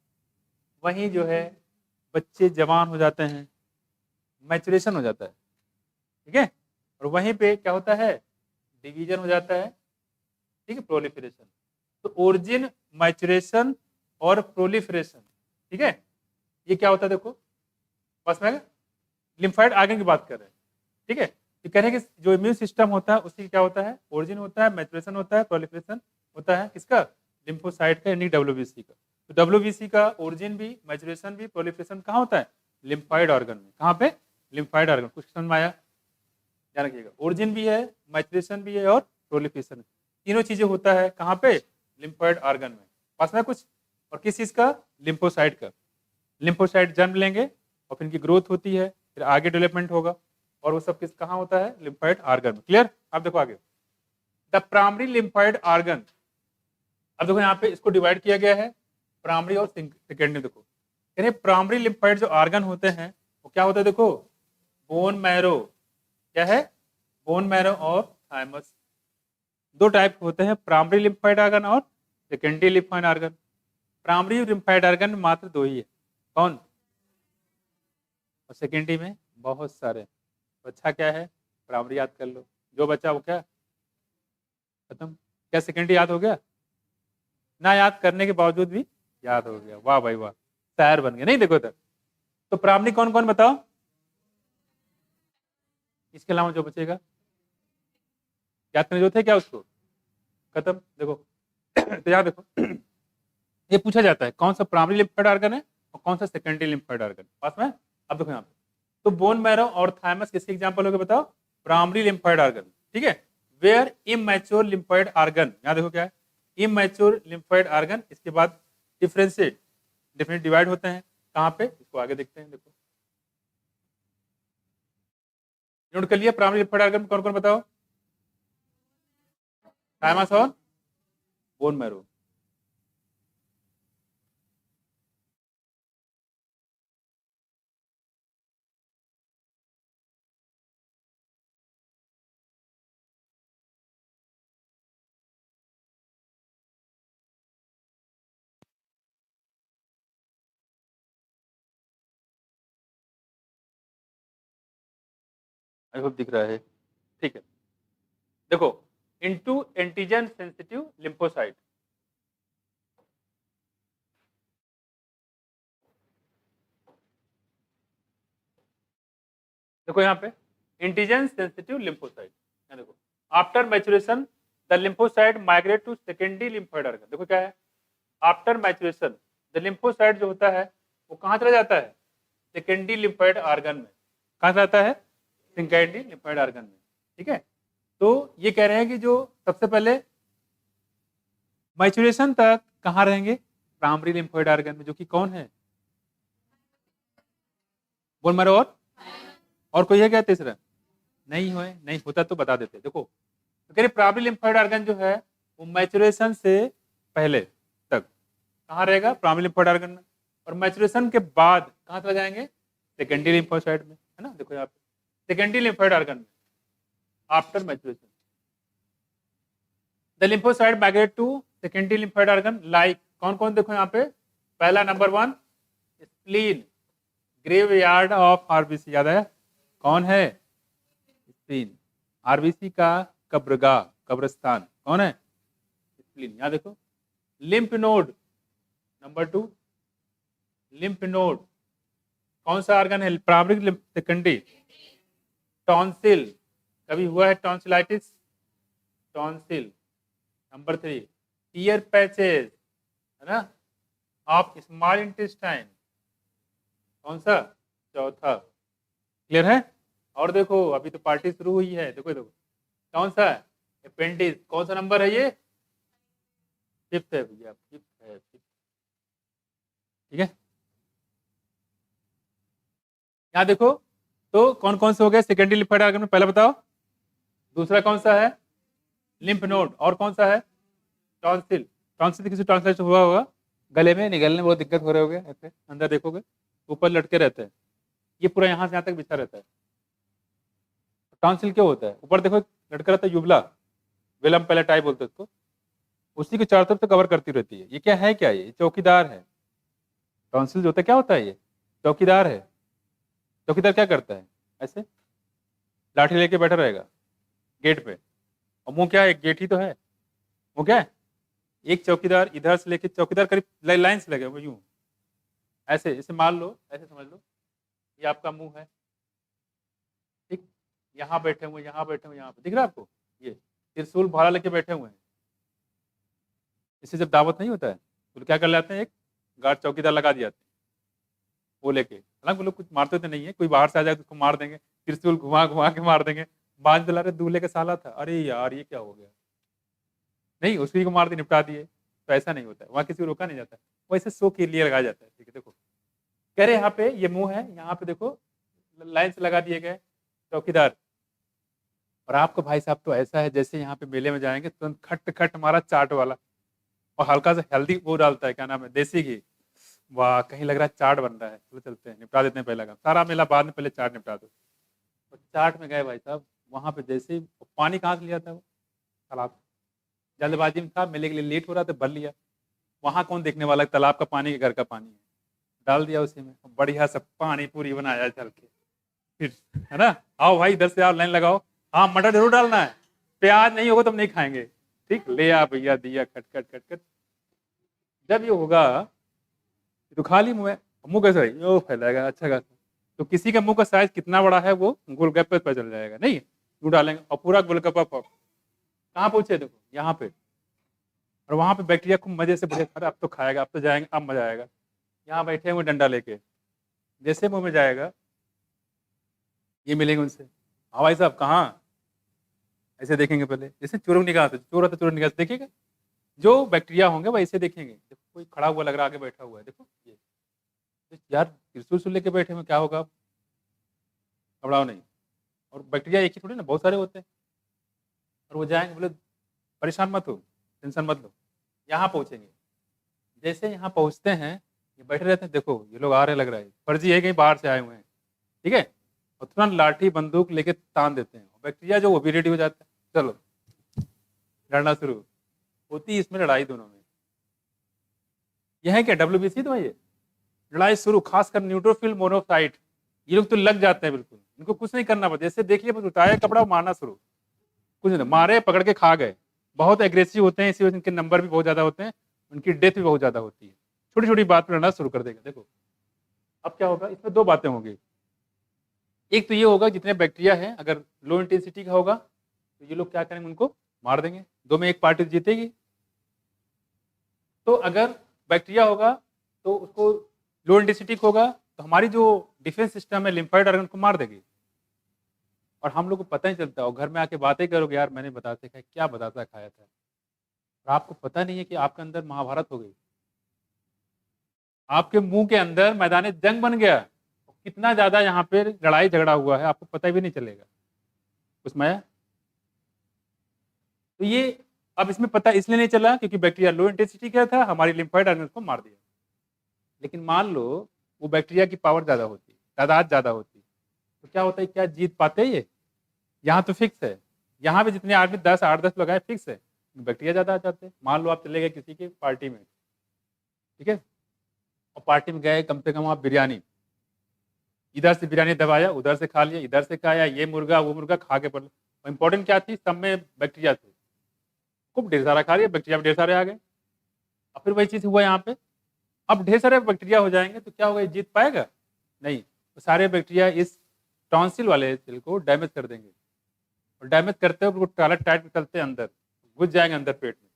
वहीं जो है बच्चे जवान हो जाते हैं, मैचुरेशन हो जाता है, ठीक है, और वहीं पे क्या होता है? डिवीजन हो जाता है, ठीक है, प्रोलिफरेशन। तो ओरिजिन, मैचुरेशन और प्रोलिफरेशन, ठीक है, ये क्या होता है? देखो बस में लिम्फाइड आगे की बात कर रहे हैं, ठीक है। ये कह रहे हैं कि जो इम्यून सिस्टम होता है उसकी क्या होता है? ओरिजिन होता है, मैचुरेशन होता है, प्रोलिफरेशन होता है, किसका? लिम्फोसाइट का, यानी डब्ल्यूबीसी का। तो डब्ल्यूबीसी का ओरिजिन भी, मैचुरेशन भी, प्रोलिफरेशन कहाँ होता है? लिम्फाइड ऑर्गन में। कहाँ पे? Lymphoid organ. कुछ समझ में आया? ध्यान रखिएगा, ओरिजिन भी है, मैचुरेशन भी है और प्रोलिफरेशन, तीनों चीजें होता है कहाँ पे? लिम्फाइड ऑर्गन में। पास में कुछ? और किस चीज का? लिम्फोसाइट का। लिम्फोसाइट जन्म लेंगे और फिर इनकी ग्रोथ होती है, फिर आगे डेवलपमेंट होगा, और वो सब किस कहाँ होता है? लिम्फाइड ऑर्गन में। क्लियर? आप देखो आगे, द प्राइमरी लिम्फाइड ऑर्गन। अब देखो यहाँ पे इसको डिवाइड किया गया है, प्राइमरी और सेकेंडरी। देखो यानी प्राइमरी लिम्फाइड जो ऑर्गन होते हैं वो क्या होता है? देखो, बोन मैरो, क्या है? बोन मैरो और थाइमस। दो टाइप होते हैं, प्राइमरी लिम्फाइड ऑर्गन और secondary lymphoid organ. Primary lymphoid organ मात्र दो ही है, कौन? और सेकेंडरी में बहुत सारे। तो अच्छा क्या है? प्राइमरी याद कर लो, जो बचा वो क्या खत्म। क्या सेकेंडरी याद हो गया? ना याद करने के बावजूद भी याद हो गया, वाह भाई वाह, शायर बन गए। नहीं देखो इधर, तो प्राइमरी कौन कौन बताओ? इसके अलावा जो बचेगा याद करने जो थे क्या उसको खत्म। देखो तो याद देखो, ये पूछा जाता है कौन सा प्राइमरी लिम्फाइड ऑर्गन है और कौन सा सेकेंडरी लिम्फाइड ऑर्गन, पास में। अब देखो यहाँ पे, तो बोन मैरो और थाइमस किसके एग्जांपल हो गए बताओ? प्राइमरी लिम्फाइड ऑर्गन, ठीक है। वेयर इमैच्योर लिम्फाइड ऑर्गन, यहाँ देखो क्या है? Immature lymphoid organ. इसके बाद डिफरेंशिएट, डिफरेंट डिवाइड होते हैं कहाँ पे? इसको आगे देखते हैं। देखो नोट कर लिया, प्राइमरी लिम्फाइड ऑर्गन कौन कौन बताओ? थाइमस और बोन मैरो। आई होप दिख रहा है, ठीक है। देखो, इनटू एंटीजन सेंसिटिव लिम्फोसाइट। देखो यहाँ पे एंटीजन सेंसिटिव लिम्फोसाइट, देखो after maturation the lymphocyte migrate to secondary lymphoid organ. देखो क्या है? आफ्टर मैचुरेशन द लिम्फोसाइट जो होता है वो कहाँ चला जाता है? सेकेंडरी लिम्फोइड ऑर्गन में। कहाँ चला जाता है? सेकेंडरी लिम्फोइड ऑर्गन में, ठीक है। तो ये कह रहे हैं कि जो सबसे पहले मैचुरेशन तक कहाँ रहेंगे? प्राइमरी लिम्फोइड ऑर्गन में, जो कि कौन है? बोन मैरो और कोई है क्या तीसरा? नहीं हो, नहीं होता तो बता देते। देखो तो कह रहे प्राइमरी लिम्फोइड ऑर्गन जो है वो मैचुरेशन से पहले तक कहाँ रहेगा? प्राइमरी लिम्फोइड ऑर्गन में। और मैचुरेशन के बाद कहाँ चले जाएंगे? सेकेंडरी लिम्फोसाइट में, है ना? देखो यहाँ पे सेकेंडरी लिम्फोइड ऑर्गन में after maturation the lymphocyte migrate to secondary lymphoid organ like कौन कौन? देखो यहाँ पे पहला नंबर 1 स्प्लीन, ग्रेवयार्ड ऑफ आरबीसी, याद है कौन है? स्प्लीन, आरबीसी का कब्रगाह, कब्रिस्तान कौन है? स्प्लीन। यहाँ देखो lymph node number 2, lymph node कौन सा ऑर्गन है? Primary secondary. टॉन्सिल, कभी हुआ है tonsillitis? Tonsil. Number 3 year patches, है ना, ऑफ स्मॉल इंटेस्टाइन, कौन सा? चौथा। क्लियर है? और देखो अभी तो पार्टी शुरू हुई है, देखो देखो कौन सा? अपेंडिक्स, कौन सा नंबर है ये? 5th है भैया, 5th है, 5th। ठीक है, यहाँ देखो तो कौन कौन से हो गए सेकेंडरी लिम्फोइड ऑर्गन में? पहला बताओ। दूसरा कौन सा है? Lymph node. और कौन सा है? टॉन्सिल। टॉन्सिल किसी टॉन्सिल हुआ होगा, गले में निगलने में बहुत दिक्कत हो रहे होगे, ऐसे अंदर देखोगे ऊपर लटके रहते हैं, ये पूरा यहाँ से यहाँ तक बिछा रहता है। टॉन्सिल क्यों होता है? ऊपर देखो लटका रहता है यूबला, वेलम पैलेटाई बोलते हैं उसको, उसी को चारों तरफ से कवर करती रहती है। ये क्या है? क्या ये चौकीदार है। टॉन्सिल जो होता है क्या होता है? ये चौकीदार है। चौकीदार क्या करता है? ऐसे लाठी लेके बैठा रहेगा गेट पे, और मुंह क्या है? एक गेट ही तो है। वो क्या है? एक चौकीदार इधर से लेके, चौकीदार करीब लाइन से लगे हुए यूं, ऐसे इसे मान लो, ऐसे समझ लो ये आपका मुंह है, ठीक, यहाँ बैठे हुए, यहाँ बैठे हुए, यहाँ पे दिख रहा है आपको? ये त्रिशूल भाला लेके बैठे हुए हैं। इससे जब दावत नहीं होता है तो क्या कर लेते हैं? एक गार्ड चौकीदार लगा दिया वो लेके, हालांकि वो लोग कुछ मारते तो नहीं है, कोई बाहर से आ जाए तो उसको मार देंगे, त्रिशूल घुमा घुमा के मार देंगे। बाद दिला रहे दूल्हे का साला था, अरे यार ये क्या हो गया, नहीं उसी को मार दिए, निपटा दिए। तो ऐसा नहीं होता है, वहाँ किसी को रोका नहीं जाता, वैसे शो के लिए लगाया जाता है। ठीक है, देखो कह रहे यहाँ पे ये मुंह है, यहाँ पे देखो लाइन से लगा दिए गए चौकीदार। और आपको भाई साहब तो ऐसा है जैसे यहाँ पे मेले में जाएंगे तुरंत खट खट हमारा चाट वाला, और हल्का सा हेल्दी वो डालता है, क्या नाम है, देसी घी। वाह, कहीं लग रहा है चाट बन रहा है, चलो चलते हैं, निपटा देते हैं पहला काम, सारा मेला बाद में, पहले चाट निपटा दो। और चाट में गए भाई साहब, वहाँ पे जैसे ही पानी कहाँ से लिया था? वो तालाब, जल्दबाजी में था, मेले के लिए लेट हो रहा था, भर लिया। वहाँ कौन देखने वाला है? तालाब का पानी के घर का पानी है, डाल दिया उसी में, बढ़िया सब पानी पूरी बनाया चल के, फिर है ना, आओ भाई इधर से आओ, लाइन लगाओ, हाँ मटर जरूर डालना है, प्याज नहीं होगा तो हम नहीं खाएंगे, ठीक, ले आ भैया दिया, खट खट खट खट। जब ये होगा तो खाली मुंह है, मुंह कैसे है? यो फैलाएगा अच्छा खासा। तो किसी का मुंह का साइज कितना बड़ा है वो गोलगप्पे पर चल जाएगा, नहीं यूं डालेंगे और पूरा गोलगप्पा कहाँ पहुंचे? देखो यहाँ पे, और वहां पे बैक्टीरिया खूब मजे से बढ़िया, अरे अब तो खाएगा, अब तो जाएंगे, अब मजा आएगा। यहाँ बैठे हुए डंडा लेके, जैसे मुंह में जाएगा ये मिलेंगे उनसे, हाँ भाई साहब कहाँ? ऐसे देखेंगे पहले, जैसे चोरों निगाह से, चोर आता चोरों निगाह से देखिएगा, जो बैक्टीरिया होंगे वैसे देखेंगे। देखो कोई खड़ा हुआ लग रहा है, आगे बैठा हुआ है, देखो ये तो यार त्रिशूल से लेके बैठे हुए, क्या होगा? घबराओ नहीं। और बैक्टीरिया एक ही थोड़ी ना, बहुत सारे होते हैं। और वो जाएंगे, बोले परेशान मत हो, टेंशन मत लो, यहाँ पहुँचेंगे। जैसे यहाँ पहुँचते हैं, ये बैठे रहते हैं, देखो ये लोग आ रहे, लग रहा है फर्जी है कहीं बाहर से आए हुए हैं, ठीक है, और तुरंत लाठी बंदूक लेके तान देते हैं। बैक्टीरिया जो वो भी रेडी हो जाता है, चलो लड़ना शुरू होती है। इसमें लड़ाई दोनों में, यह है क्या WBC? तो ये लड़ाई शुरू, खासकर न्यूट्रोफिल मोनोसाइट, ये लोग तो लग जाते हैं बिल्कुल, इनको कुछ नहीं करना पड़ता, जैसे देखिए बस उठाया कपड़ा मारना शुरू, कुछ नहीं, मारे पकड़ के खा गए। बहुत एग्रेसिव होते हैं, इसी वजह इनके नंबर भी बहुत ज्यादा होते हैं, उनकी डेथ भी बहुत ज्यादा होती है, छोटी छोटी बात पर लड़ना शुरू कर देगा। देखो अब क्या होगा, इसमें दो बातें होंगी। एक तो ये होगा जितने बैक्टीरिया है, अगर लो इंटेंसिटी का होगा तो ये लोग क्या करेंगे, उनको मार देंगे, दो में एक पार्टी जीतेगी। तो अगर बैक्टीरिया होगा तो उसको लो इंटेंसिटी होगा तो हमारी जो डिफेंस सिस्टम है लिम्फोइड ऑर्गन को मार देगी, और हम लोग को पता ही चलता है, और घर में आके बातें करोगे, यार मैंने बताते खाया, क्या बताता खाया था, और आपको पता नहीं है कि आपके अंदर महाभारत हो गई, आपके मुंह के अंदर मैदान जंग बन गया, कितना ज्यादा यहाँ पे लड़ाई झगड़ा हुआ है आपको पता भी नहीं चलेगा उसमें। तो ये अब इसमें पता इसलिए नहीं चला क्योंकि बैक्टीरिया लो इंटेंसिटी क्या था, हमारी लिम्फोइड ऑर्गेन्स को मार दिया। लेकिन मान लो वो बैक्टीरिया की पावर ज़्यादा होती, तादाद ज़्यादा होती, तो क्या होता है, क्या जीत पाते ये? यहाँ तो फिक्स है, यहाँ पे जितने आदमी 10 8-10 लोग आए फिक्स है, बैक्टीरिया ज़्यादा आ जाते हैं। मान लो आप चले गए किसी की पार्टी में, ठीक है, और पार्टी में गए, कम से कम आप बिरयानी, इधर से बिरयानी दबाया, उधर से खा लिया, इधर से खाया, ये मुर्गा वो मुर्गा खा के पड़। इंपॉर्टेंट क्या थी, सब में बैक्टीरिया थे, खूब ढेर सारा खा लिया, बैक्टीरिया ढेर सारे आ गए। अब फिर वही चीज़ हुआ यहाँ पे, अब ढेर सारे बैक्टीरिया हो जाएंगे तो क्या होगा, जीत पाएगा नहीं, तो सारे बैक्टीरिया इस टॉन्सिल वाले सेल को डैमेज कर देंगे, और डैमेज करते हुए टॉयलेट टाइट निकलते हैं अंदर, घुस जाएंगे अंदर पेट में।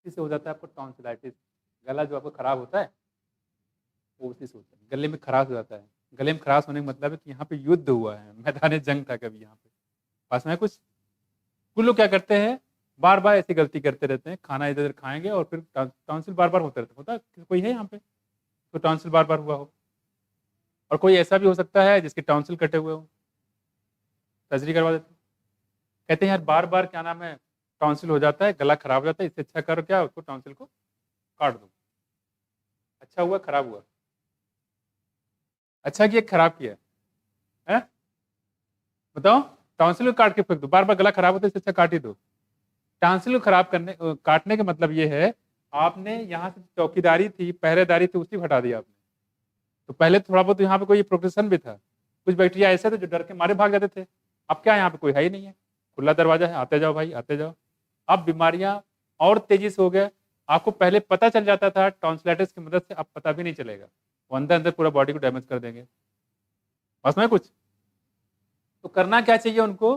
इससे हो जाता है आपको टॉन्सिलाइटिस, गला जो आपको खराब होता है वो उसी से होता है, गले में खराश हो जाता है। गले में खराश होने का मतलब है कि यहाँ पे युद्ध हुआ है, मैदान जंग था कभी यहाँ पे, पास में कुछ। कुछ लोग क्या करते हैं, बार बार ऐसी गलती करते रहते हैं, खाना इधर उधर खाएंगे और फिर टॉन्सिल बार बार होता रहता होता है। कोई है यहाँ पे तो टॉन्सिल बार बार हुआ हो, और कोई ऐसा भी हो सकता है जिसके टॉन्सिल कटे हुए हो, सर्जरी करवा देते हैं। कहते हैं यार बार बार क्या नाम है टॉन्सिल हो जाता है, गला खराब हो जाता है, इससे अच्छा करो क्या, उसको टॉन्सिल को काट दो। अच्छा हुआ खराब हुआ, अच्छा किया खराब किया है, बताओ। टॉन्सिल को काट के फेंक दो, बार बार गला खराब होता है, इससे अच्छा काट ही दो। टॉन्सिल को खराब करने काटने का मतलब ये है, आपने यहाँ से चौकीदारी थी, पहरेदारी थी, उसी को हटा दिया आपने। तो पहले थोड़ा बहुत यहाँ पे कोई प्रोटेक्शन भी था, कुछ बैक्टीरिया ऐसे थे जो डर के मारे भाग जाते थे। अब क्या यहाँ पे कोई है ही नहीं है, खुला दरवाजा है, आते जाओ भाई आते जाओ। अब बीमारियां और तेजी से हो गया, आपको पहले पता चल जाता था टॉन्सिलाइटिस की मदद से, अब पता भी नहीं चलेगा, वो अंदर अंदर पूरा बॉडी को डैमेज कर देंगे। बस में कुछ तो करना क्या चाहिए उनको,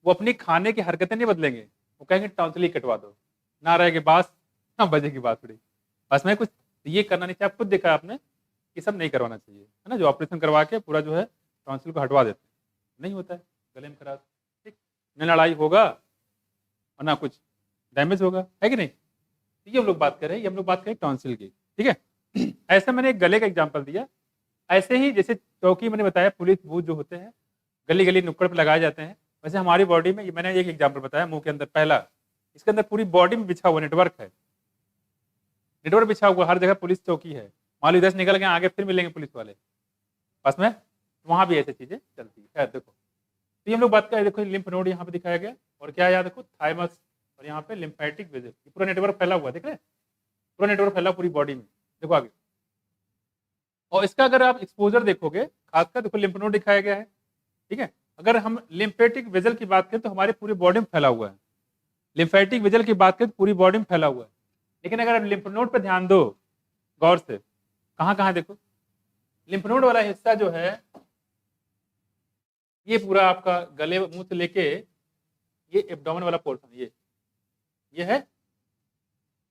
वो अपनी खाने की हरकतें नहीं बदलेंगे, वो कहेंगे टॉन्सिल ही कटवा दो, ना रहेगी बांस ना बजेगी बांसुरी। बस में कुछ ये करना नहीं चाहिए। आप खुद देखा आपने, ये सब नहीं करवाना चाहिए, है ना, जो ऑपरेशन करवा के पूरा जो है टॉन्सिल को हटवा देते हैं, नहीं होता है गले में खराब, ठीक, न लड़ाई होगा और ना कुछ डैमेज होगा, है कि नहीं। तो ये हम लोग बात कर रहे हैं, ये हम लोग बात करें टॉन्सिल की, ठीक है। ऐसे मैंने एक गले का एग्जाम्पल दिया, ऐसे ही जैसे चौकी मैंने बताया, पुलिस बूथ जो होते हैं गली गली नुक्कड़ पर लगाए जाते हैं, वैसे हमारी बॉडी में, ये मैंने एक एग्जाम्पल बताया मुंह के अंदर पहला, इसके अंदर पूरी बॉडी में बिछा हुआ नेटवर्क है, नेटवर्क बिछा हुआ, हर जगह पुलिस चौकी है। मान लो इधर से निकल गए, आगे फिर मिलेंगे पुलिस वाले पास में, वहां भी ऐसी चीजें चलती है। देखो तो ये हम लोग बात करें, देखो लिम्फ नोड यहाँ पे दिखाया गया, और क्या याद देखो थाइमस, और यहाँ पे लिम्फेटिक वेसल, पूरा नेटवर्क फैला हुआ, देख रहे हैं, पूरा नेटवर्क फैला पूरी बॉडी में, देखो आगे। और इसका अगर आप एक्सपोजर देखोगे, खासकर देखो लिम्फ नोड दिखाया गया है, ठीक है। अगर हम लिम्फेटिक वेसल की बात करें तो हमारी पूरी बॉडी में फैला हुआ है, लिम्फेटिक वेसल की बात करें तो पूरी बॉडी में फैला हुआ है। लेकिन अगर आप लिम्फ नोड पर ध्यान दो गौर से, कहाँ कहाँ देखो, लिम्फ नोड वाला हिस्सा जो है ये पूरा आपका गले मुंह से लेके ये एब्डोमेन वाला पोर्शन, ये है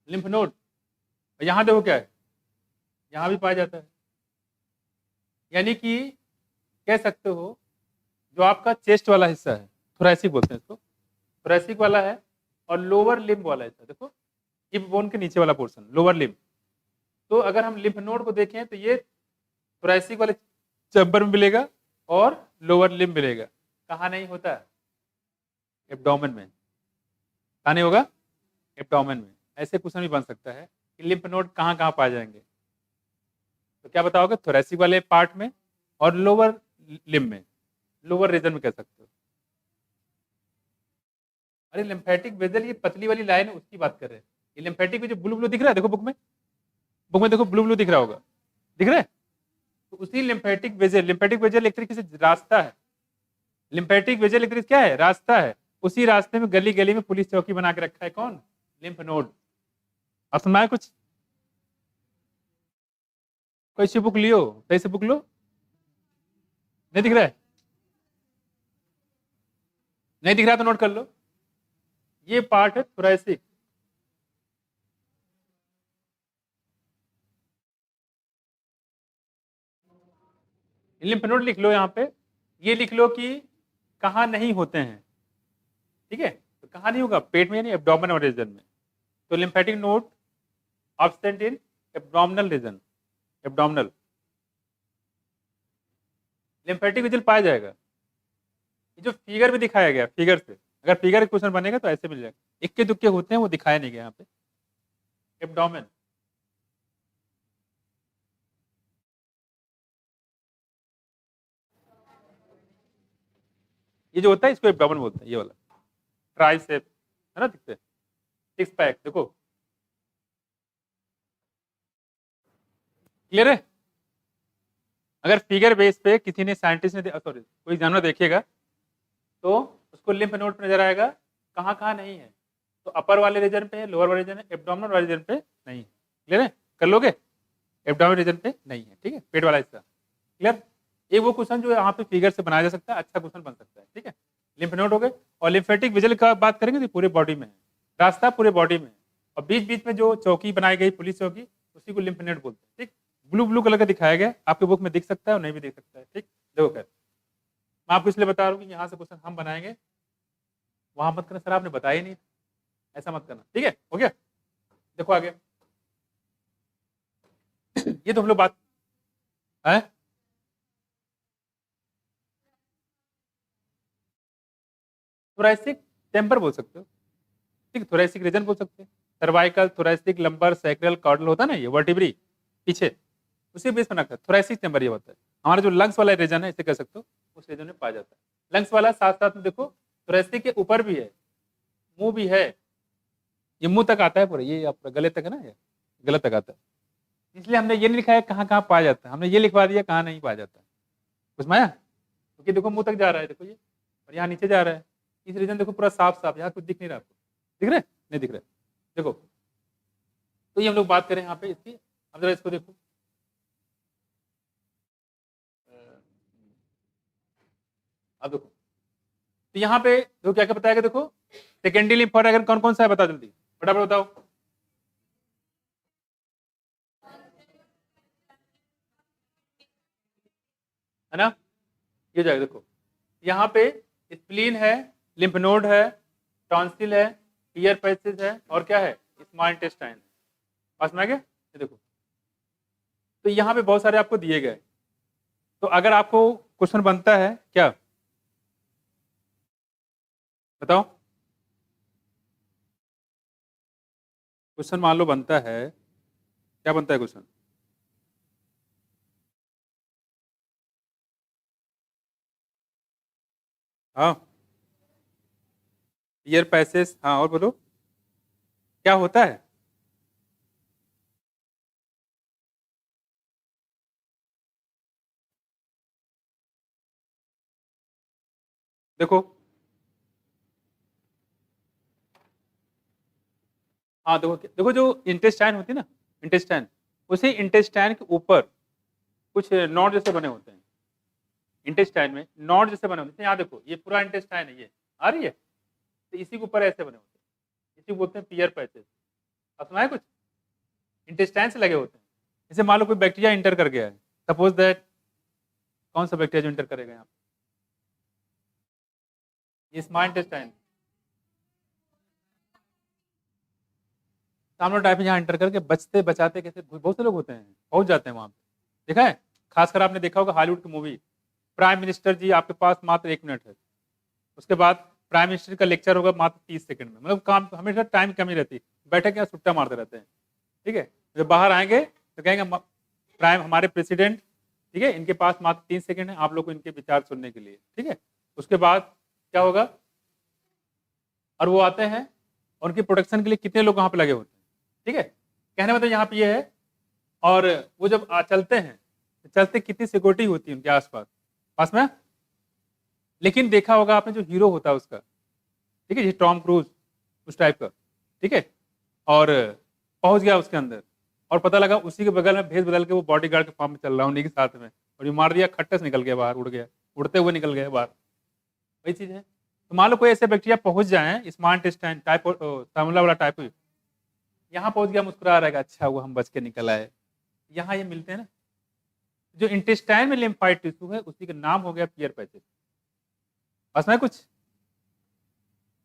लिम्फ नोड। यहाँ देखो क्या है, यहाँ भी पाया जाता है, यानी कि कह सकते हो जो आपका चेस्ट वाला हिस्सा है, थोरैसिक बोलते हैं इसको, थोरैसिक वाला है, और लोअर लिम्ब वाला हिस्सा देखो, हिप बोन के नीचे वाला पोर्शन लोअर लिम्ब। तो अगर हम लिम्फ नोड को देखें तो ये थोरैसिक वाले चैम्बर में मिलेगा और लोअर लिम्ब मिलेगा। कहाँ नहीं होता, एब्डोमेन में। कहाँ नहीं होगा, एब्डोमेन में। ऐसे क्वेश्चन भी बन सकता है कि लिम्फ नोड कहाँ कहाँ पाए जाएंगे, तो क्या बताओगे, थोरैसिक वाले पार्ट में और लोअर लिम्ब में, लोअर रीजन में कह सकते हो। अरे लिम्फेटिक वेसल ये पतली वाली लाइन है, उसकी बात कर रहे हैं। ये लिम्फेटिक जो ब्लू ब्लू दिख रहा है, देखो बुक में देखो ब्लू ब्लू दिख रहा होगा, दिख रहा है, तो उसी लिम्फेटिक वेसल एक तरीके से रास्ता है, लिम्फेटिक वेसल एक तरीके से क्या है, रास्ता है। उसी रास्ते में गली गली में पुलिस चौकी बना के रखा है, कौन, लिम्फ नोड। अब सुना है कुछ, कोई सी बुक लियो, सही से बुक लो, नहीं दिख रहा है, नहीं दिख रहा तो नोट कर लो। ये पार्ट है थोरैसिक, लिम्फ नोड लिख लो यहाँ पे, ये लिख लो कि कहाँ नहीं होते हैं, ठीक है। तो कहाँ नहीं होगा, पेट में यानी एब्डोमेन और रीजन में। तो lymphatic node absent in abdominal region, abdominal. Lymphatic vessel पाया जाएगा, ये जो फिगर में दिखाया गया, फिगर से अगर फिगर क्वेश्चन बनेगा तो ऐसे मिल जाएगा, इक्के दुक्के होते हैं वो दिखाए नहीं गए यहाँ पे। एब्डोमेन, ये जो होता है इसको एब्डोमेन बोलते हैं, ये वाला ट्राइसेप है ना, दिखते हैं सिक्स पैक, देखो क्लियर है। अगर फिगर बेस पे किसी ने साइंटिस्ट ने सॉरी कोई जानवर देखेगा तो उसको लिम्फ नोड पे नजर आएगा कहाँ कहाँ नहीं है, तो अपर वाले रीजन पे है, लोअर वाले रीजन है, एब्डोमिनल वाले रीजन पे नहीं है। क्लियर है, कर लोगे, एब्डोमिनल रीजन पे नहीं है, ठीक है, पेट वाला हिस्सा। क्लियर, ये वो क्वेश्चन जो यहाँ पे फिगर से बनाया जा सकता है, अच्छा क्वेश्चन बन सकता है, ठीक है। लिम्फ नोड हो गए, और लिम्फेटिक विजल का बात करेंगे तो पूरे बॉडी में है, रास्ता पूरे बॉडी में है, और बीच बीच में जो चौकी बनाई गई पुलिस चौकी उसी को लिम्फ नोड बोलते हैं, ठीक। ब्लू ब्लू कलर का दिखाया गया, आपके बुक में दिख सकता है और नहीं भी दिख सकता है, ठीक। देखो कर, मैं आपको इसलिए बता रहा हूँ कि यहाँ से क्वेश्चन हम बनाएंगे, वहां मत करना सर आपने बताया ही नहीं, ऐसा मत करना, ठीक है, हो गया। देखो आगे ये तो हम लोग बात है, थोरैसिक टेम्पर बोल सकते हो, ठीक, थोरैसिक रीजन बोल सकते हैं, cervical, thoracic, lumbar, sacral, caudal होता है ना, ये वर्टिब्री पीछे, उसी बेस बना कर थोरैसिक चैम्बर ये होता है। हमारा जो लंग्स वाला रीजन है इसे कह सकते हो, उस रीजन में पाया जाता है। लंग्स वाला साथ साथ में देखो थोरैसिक के ऊपर भी है, मुंह भी है, ये मुंह तक आता है पूरा, ये आपका गले तक है ना, ये गले तक आता है, इसलिए हमने ये नहीं लिखा है कहाँ कहाँ पाया जाता है, हमने ये लिखवा दिया कहाँ नहीं पाया जाता है, कुछ माया, क्योंकि देखो मुंह तक जा रहा है, देखो ये, और यहाँ नीचे जा रहा है, इस रीजन देखो पूरा साफ साफ, यहाँ कुछ दिख नहीं रहा आपको, दिख रहा है नहीं दिख रहा है, देखो। तो ये हम लोग बात करें यहाँ पे इसकी, अब जरा इसको देखो, अब देखो तो यहाँ पे देखो क्या क्या बताया, देखो सेकेंडरी लिम्फ ऑर्गन कौन कौन सा है, बताओ जल्दी फटाफट बताओ। है ना, ये जाएगा, देखो यहाँ पे स्प्लीन है, लिम्फ नोड है, टॉन्सिल है, ईयर पैसेज है, और क्या है, स्मॉल इंटेस्टाइन है, पास में आ गया, ये देखो। तो यहाँ पे बहुत सारे आपको दिए गए, तो अगर आपको क्वेश्चन बनता है क्या, बताओ, क्वेश्चन मान लो बनता है, क्या बनता है क्वेश्चन, हाँ ईयर पैसेज, हाँ और बोलो क्या होता है, देखो हाँ देखो देखो जो इंटेस्टाइन होती है ना, इंटेस्टाइन, उसी इंटेस्टाइन के ऊपर कुछ नॉड जैसे बने होते हैं, इंटेस्टाइन में नॉड जैसे बने होते हैं, यहाँ देखो ये पूरा इंटेस्टाइन है, ये आ रही है, तो इसी के ऊपर ऐसे बने होते हैं, इसी को बोलते हैं पियर पैसेज, अब सुना है कुछ, इंटेस्टाइन से लगे होते हैं। जैसे मान लो कोई बैक्टीरिया इंटर कर गया है, सपोज दैट, कौन सा बैक्टीरिया जो इंटर करेगा यहाँ पे, ये स्मॉल इंटेस्टाइन, सामने टाइप में यहाँ इंटर करके बचते बचाते कैसे बहुत से लोग होते हैं, पहुंच जाते हैं वहां पे, देखा है, खासकर आपने देखा होगा हॉलीवुड की मूवी, प्राइम मिनिस्टर जी आपके पास मात्र 1 मिनट है, उसके बाद प्राइम मिनिस्टर का लेक्चर होगा मात्र 30 सेकंड में, मतलब काम हमेशा टाइम कमी रहती है, बैठे के सुट्टा मारते रहते हैं, ठीक है, जब बाहर आएंगे तो कहेंगे प्राइम हमारे प्रेसिडेंट, ठीक है, इनके पास मात्र 3 सेकंड है आप लोग को इनके विचार सुनने के लिए, ठीक है, उसके बाद क्या होगा, और वो आते हैं और उनकी प्रोटेक्शन के लिए कितने लोग वहां पे लगे होते हैं, ठीक है, कहने मतलब यहाँ पे ये है, और वो जब चलते हैं तो चलते कितनी सिक्योरिटी होती है उनके आसपास, पास में, लेकिन देखा होगा आपने जो हीरो होता है उसका, ठीक है, जैसे टॉम क्रूज उस टाइप का, ठीक है, और पहुंच गया उसके अंदर, और पता लगा उसी के बगल में भेज बदल के वो बॉडी गार्ड के फॉर्म में चल रहा है उन्हीं के साथ में, और ये मार दिया खट्टे से निकल गया बाहर, उड़ गया, उड़ते हुए निकल गया बाहर, वही चीज है। तो मान लो कोई ऐसे बैक्टीरिया पहुंच जाए स्मार्ट इंटेस्टाइन टाइप सामला वाला टाइप, यहाँ पहुंच गया, मुस्कुरा रहेगा, अच्छा वो हम बच के निकल आए, यहाँ ये मिलते हैं ना, जो इंटेस्टाइन में लिम्फाइड टिश्यू है उसी का नाम हो गया पियर पैचेस, बस में कुछ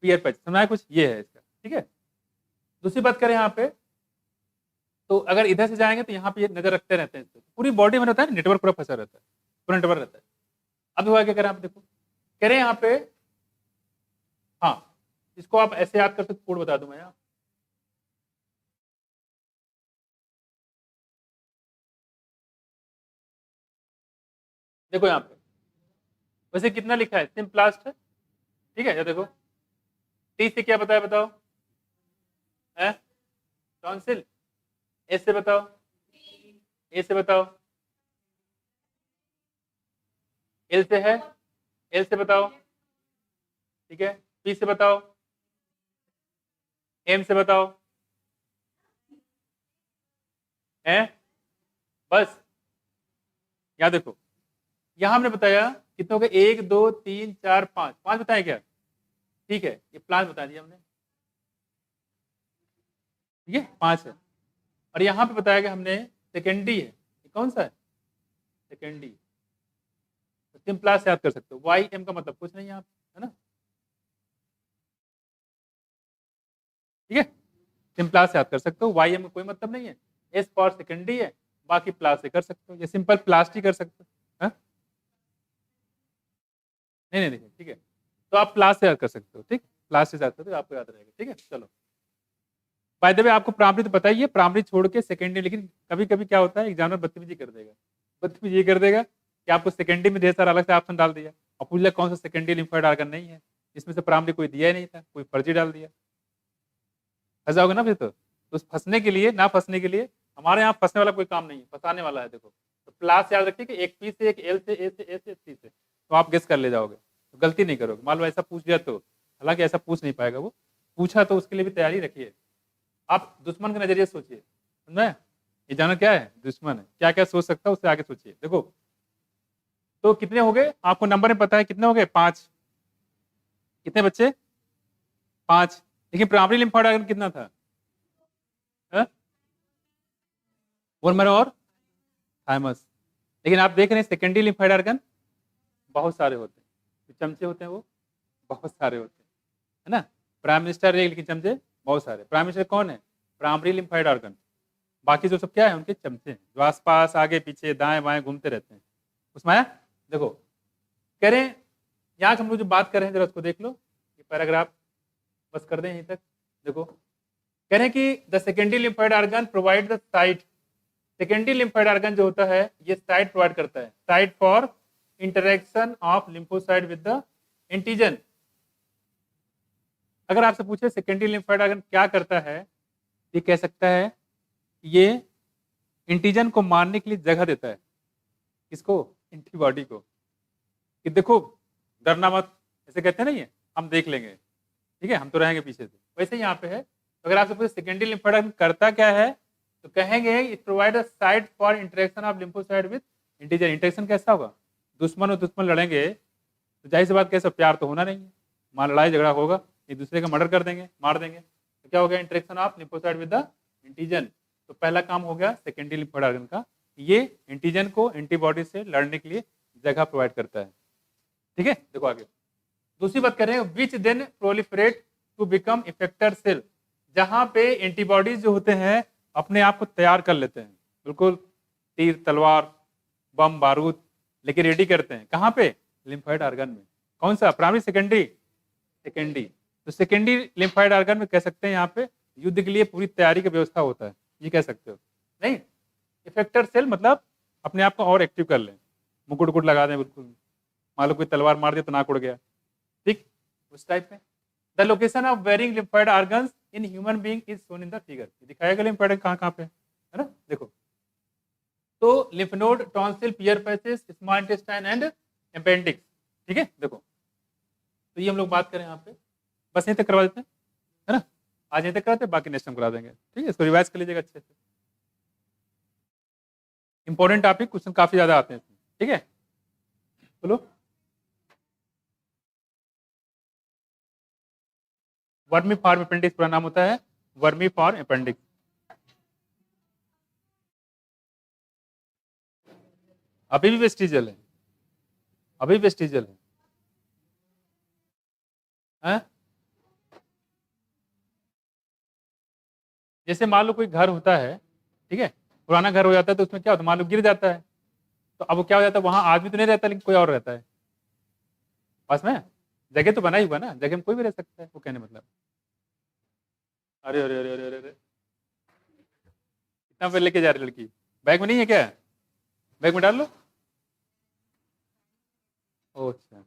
पियर पैच समझा है कुछ, ये है इसका, ठीक है। दूसरी बात करें यहाँ पे, तो अगर इधर से जाएंगे तो यहाँ पे ये नजर रखते रहते हैं, पूरी बॉडी में रहता है, नेटवर्क पूरा फंसा रहता है, पूरा नेटवर्क रहता है। अब हुआ क्या करें आप देखो, कह रहे हैं यहाँ पे हाँ, इसको आप ऐसे याद कर सकते, कोड बता दूं मैं यहाँ। देखो यहाँ पे वैसे कितना लिखा है, सिम्प्लास्ट है, ठीक है। ये देखो टी से क्या बताया बताओ, है टॉन्सिल। ए से बताओ, ए से बताओ, एल से है, एल से बताओ, ठीक है। पी से बताओ, एम से बताओ, है बस। यहाँ देखो, यहाँ हमने बताया कितने हो गए, 1 2 3 4 5, 5 बताया क्या, ठीक है। ये प्लान बता दिया हमने, ठीक है 5 है। और यहाँ पे बताया गया हमने सेकेंडरी है, ये कौन सा है, सेकेंडरी। तो सिम्प्लास याद कर सकते हो, वाई एम का मतलब कुछ नहीं है, आप है ना, ठीक है। सिम्प्लास याद कर सकते हो, वाई एम का कोई मतलब नहीं है, एस फॉर सेकेंडरी है, बाकी प्लास से कर सकते हो, ये सिंपल प्लास्ट ही कर सकते हो, हाँ? नहीं नहीं देखिए, ठीक है। तो आप प्लास से याद कर सकते हो, ठीक, प्लास से याद करते हो, आपको याद रहेगा, ठीक है। चलो, बाय द वे आपको प्राइमरी तो पता ही है, प्राइमरी छोड़ के सेकेंडरी, लेकिन कभी कभी क्या होता है एग्जामिनर बदतमीजी कर देगा, बदतमीजी ये कर देगा कि आपको सेकेंडरी में ढेर सारा अलग से ऑप्शन डाल दिया, और पूछ लिया कौन सा सेकेंडरी लिम्फोइड ऑर्गन नहीं है, इसमें से प्राइमरी कोई दिया ही नहीं था, कोई फर्जी डाल दिया, फंस जाओगे ना फिर। तो उस फंसने के लिए, ना फंसने के लिए, हमारे यहाँ फंसने वाला कोई काम नहीं है, फंसाने वाला है। देखो तो प्लास याद रखिए कि एक पी से, एक एल से, ए से, ए से, सी से, तो आप गेस कर ले जाओगे, तो गलती नहीं करोगे। मान लो ऐसा पूछ दिया तो, हालांकि ऐसा पूछ नहीं पाएगा वो, पूछा तो उसके लिए भी तैयारी रखिए। आप दुश्मन के नजरिए सोचिए, समझ में, ये जाना क्या है, दुश्मन है, क्या क्या सोच सकता है उससे आगे सोचिए। देखो तो कितने हो गए, आपको नंबर में पता है कितने हो गए, 5। कितने बच्चे, 5। लेकिन प्राइमरी लिम्फोइड ऑर्गन कितना था, बोन और थाइमस। लेकिन आप देख रहे हैं सेकेंडरी लिम्फोइड ऑर्गन बहुत सारे होते हैं, जो चमचे होते हैं वो बहुत सारे होते हैं, है ना। प्राइम मिनिस्टर एक, लेकिन चमचे बहुत सारे। प्राइम मिनिस्टर कौन है, प्राइमरी लिम्फोइड ऑर्गन, बाकी जो सब क्या है, उनके चमचे हैं, जो आसपास आगे पीछे दाएं बाएं घूमते रहते हैं। उसमें आया, देखो कह रहे हैं, यहाँ से हम लोग जो बात कर रहे हैं जरा उसको देख लो, ये पैराग्राफ बस कर दें यहीं तक। देखो कह रहे हैं कि the secondary lymphoid organ provide the site, secondary lymphoid organ जो होता है ये साइट प्रोवाइड करता है, site for interaction of lymphocyte with the antigen. अगर आपसे पूछे सेकेंडरी लिम्फोइड ऑर्गन क्या करता है, ये कह सकता है ये एंटीजन को मारने के लिए जगह देता है, किसको, एंटीबॉडी को, कि देखो डरना मत, ऐसे कहते हैं ना, ये हम देख लेंगे, ठीक है, हम तो रहेंगे पीछे से, वैसे यहाँ पे है। तो अगर आपसे पूछे सेकेंडरी लिम्फोइड ऑर्गन करता क्या है, तो कहेंगे it provide a site for interaction of lymphocyte with antigen. Interaction कैसा होगा, दुश्मन और दुश्मन लड़ेंगे तो जाहिर सी बात, कैसा प्यार तो होना नहीं है, वहाँ लड़ाई झगड़ा होगा, एक दूसरे का मर्डर कर देंगे, मार देंगे, तो क्या हो गया, interaction of lymphocyte with the antigen. तो पहला काम हो गया सेकेंडरी लिम्फोइड ऑर्गन का, ये एंटीजन को एंटीबॉडी से लड़ने के लिए जगह प्रोवाइड करता है, ठीक है। देखो आगे दूसरी बात करें, which then proliferate to become effector cell, जहां पे एंटीबॉडीज जो होते हैं अपने आप को तैयार कर लेते हैं, बिल्कुल तीर तलवार बम बारूद लेके रेडी करते हैं, कहाँ पे, लिम्फोइड ऑर्गन में। कौन सा, प्राइमरी सेकेंडरी, सेकेंडरी। तो सेकेंडरी लिम्फोइड ऑर्गन में कह सकते हैं यहाँ पे युद्ध के लिए पूरी तैयारी की व्यवस्था होता है, ये कह सकते हो। नहीं, इफेक्टर सेल मतलब अपने आप को और एक्टिव कर लें, मुकुट उकुट लगा दें, बिल्कुल मान लो कोई तलवार मार दिया तो नाक उड़ गया, ठीक, उस टाइप में। The location of varying lymphoid organs in human being is shown in the figure, दिखाया गया लिम्फोइड कहाँ कहाँ पे है ना। देखो तो lymph node, tonsil, Peyer passage, small intestine and appendix, ठीक है। देखो तो ये हम लोग बात करें यहाँ पे, बस यहीं तक करवा देते हैं, है ना, आज यहीं तक कराते हैं, बाकी नेक्स्ट टाइम करा देंगे, ठीक है। इसको रिवाइज कर लीजिएगा अच्छे से, इंपॉर्टेंट टॉपिक, क्वेश्चन काफी ज्यादा आते हैं, ठीक है। बोलो, वर्मी फॉर्म अपेंडिक्स पूरा नाम होता है, वर्मी फॉर्म अपेंडिक्स। अभी भी वेस्टिजल है, अभी वेस्टिजल है? जैसे मान लो कोई घर होता है, ठीक है, पुराना घर हो जाता है तो उसमें क्या होता है, मान लो गिर जाता है, तो अब वो क्या हो जाता है, वहां आदमी तो नहीं रहता लेकिन कोई और रहता है पास में, जगह तो बना ही हुआ ना, जगह में कोई भी रह सकता है, वो कहने मतलब। अरे अरे अरे अरे अरे, कितना पे लेके जा रही लड़की? बैग में नहीं है क्या? बैग में डाल लो। ओ अच्छा।